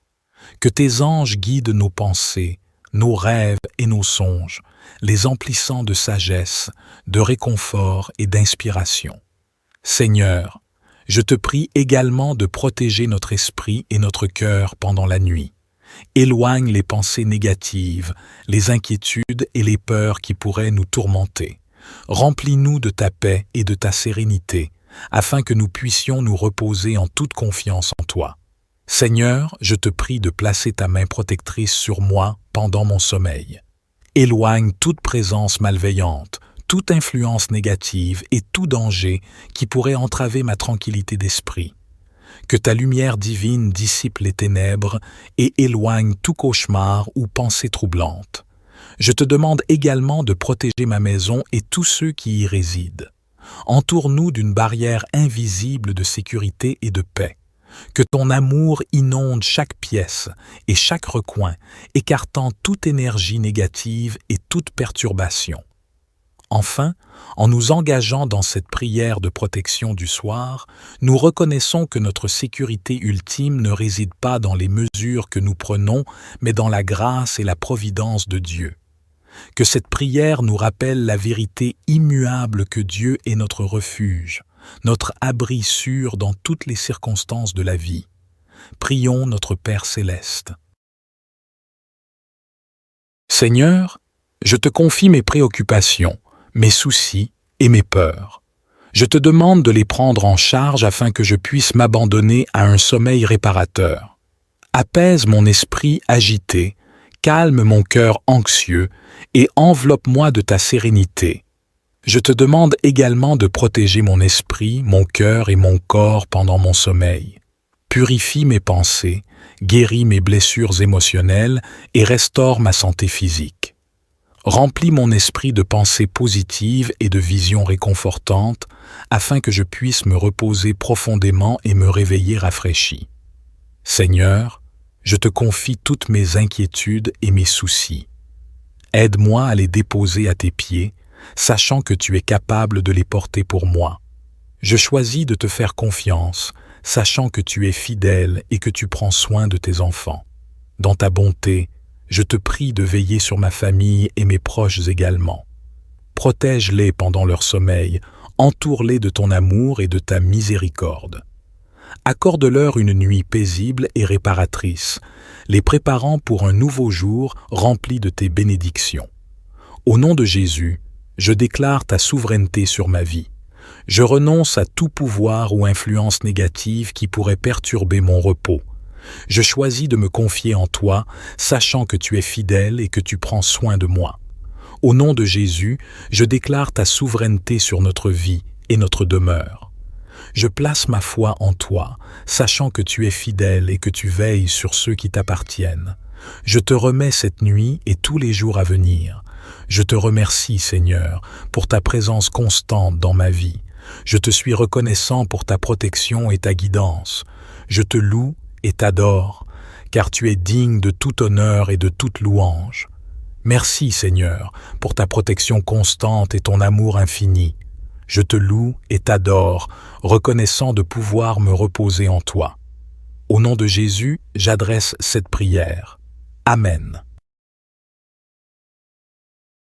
Que tes anges guident nos pensées, nos rêves et nos songes, les emplissant de sagesse, de réconfort et d'inspiration. Seigneur, je te prie également de protéger notre esprit et notre cœur pendant la nuit. Éloigne les pensées négatives, les inquiétudes et les peurs qui pourraient nous tourmenter. Remplis-nous de ta paix et de ta sérénité, afin que nous puissions nous reposer en toute confiance en toi. Seigneur, je te prie de placer ta main protectrice sur moi pendant mon sommeil. Éloigne toute présence malveillante, toute influence négative et tout danger qui pourrait entraver ma tranquillité d'esprit. Que ta lumière divine dissipe les ténèbres et éloigne tout cauchemar ou pensée troublante. Je te demande également de protéger ma maison et tous ceux qui y résident. Entoure-nous d'une barrière invisible de sécurité et de paix. Que ton amour inonde chaque pièce et chaque recoin, écartant toute énergie négative et toute perturbation. Enfin, en nous engageant dans cette prière de protection du soir, nous reconnaissons que notre sécurité ultime ne réside pas dans les mesures que nous prenons, mais dans la grâce et la providence de Dieu. Que cette prière nous rappelle la vérité immuable que Dieu est notre refuge, notre abri sûr dans toutes les circonstances de la vie. Prions notre Père céleste. Seigneur, je te confie mes préoccupations, mes soucis et mes peurs. Je te demande de les prendre en charge afin que je puisse m'abandonner à un sommeil réparateur. Apaise mon esprit agité, calme mon cœur anxieux et enveloppe-moi de ta sérénité. Je te demande également de protéger mon esprit, mon cœur et mon corps pendant mon sommeil. Purifie mes pensées, guéris mes blessures émotionnelles et restaure ma santé physique. Remplis mon esprit de pensées positives et de visions réconfortantes afin que je puisse me reposer profondément et me réveiller rafraîchi. Seigneur, je te confie toutes mes inquiétudes et mes soucis. Aide-moi à les déposer à tes pieds, sachant que tu es capable de les porter pour moi. Je choisis de te faire confiance, sachant que tu es fidèle et que tu prends soin de tes enfants. Dans ta bonté, je te prie de veiller sur ma famille et mes proches également. Protège-les pendant leur sommeil, entoure-les de ton amour et de ta miséricorde. Accorde-leur une nuit paisible et réparatrice, les préparant pour un nouveau jour rempli de tes bénédictions. Au nom de Jésus, je déclare ta souveraineté sur ma vie. Je renonce à tout pouvoir ou influence négative qui pourrait perturber mon repos. Je choisis de me confier en toi, sachant que tu es fidèle et que tu prends soin de moi. Au nom de Jésus, je déclare ta souveraineté sur notre vie et notre demeure. Je place ma foi en toi, sachant que tu es fidèle et que tu veilles sur ceux qui t'appartiennent. Je te remets cette nuit et tous les jours à venir. Je te remercie, Seigneur, pour ta présence constante dans ma vie. Je te suis reconnaissant pour ta protection et ta guidance. Je te loue et t'adore, car tu es digne de tout honneur et de toute louange. Merci, Seigneur, pour ta protection constante et ton amour infini. Je te loue et t'adore, reconnaissant de pouvoir me reposer en toi. Au nom de Jésus, j'adresse cette prière. Amen.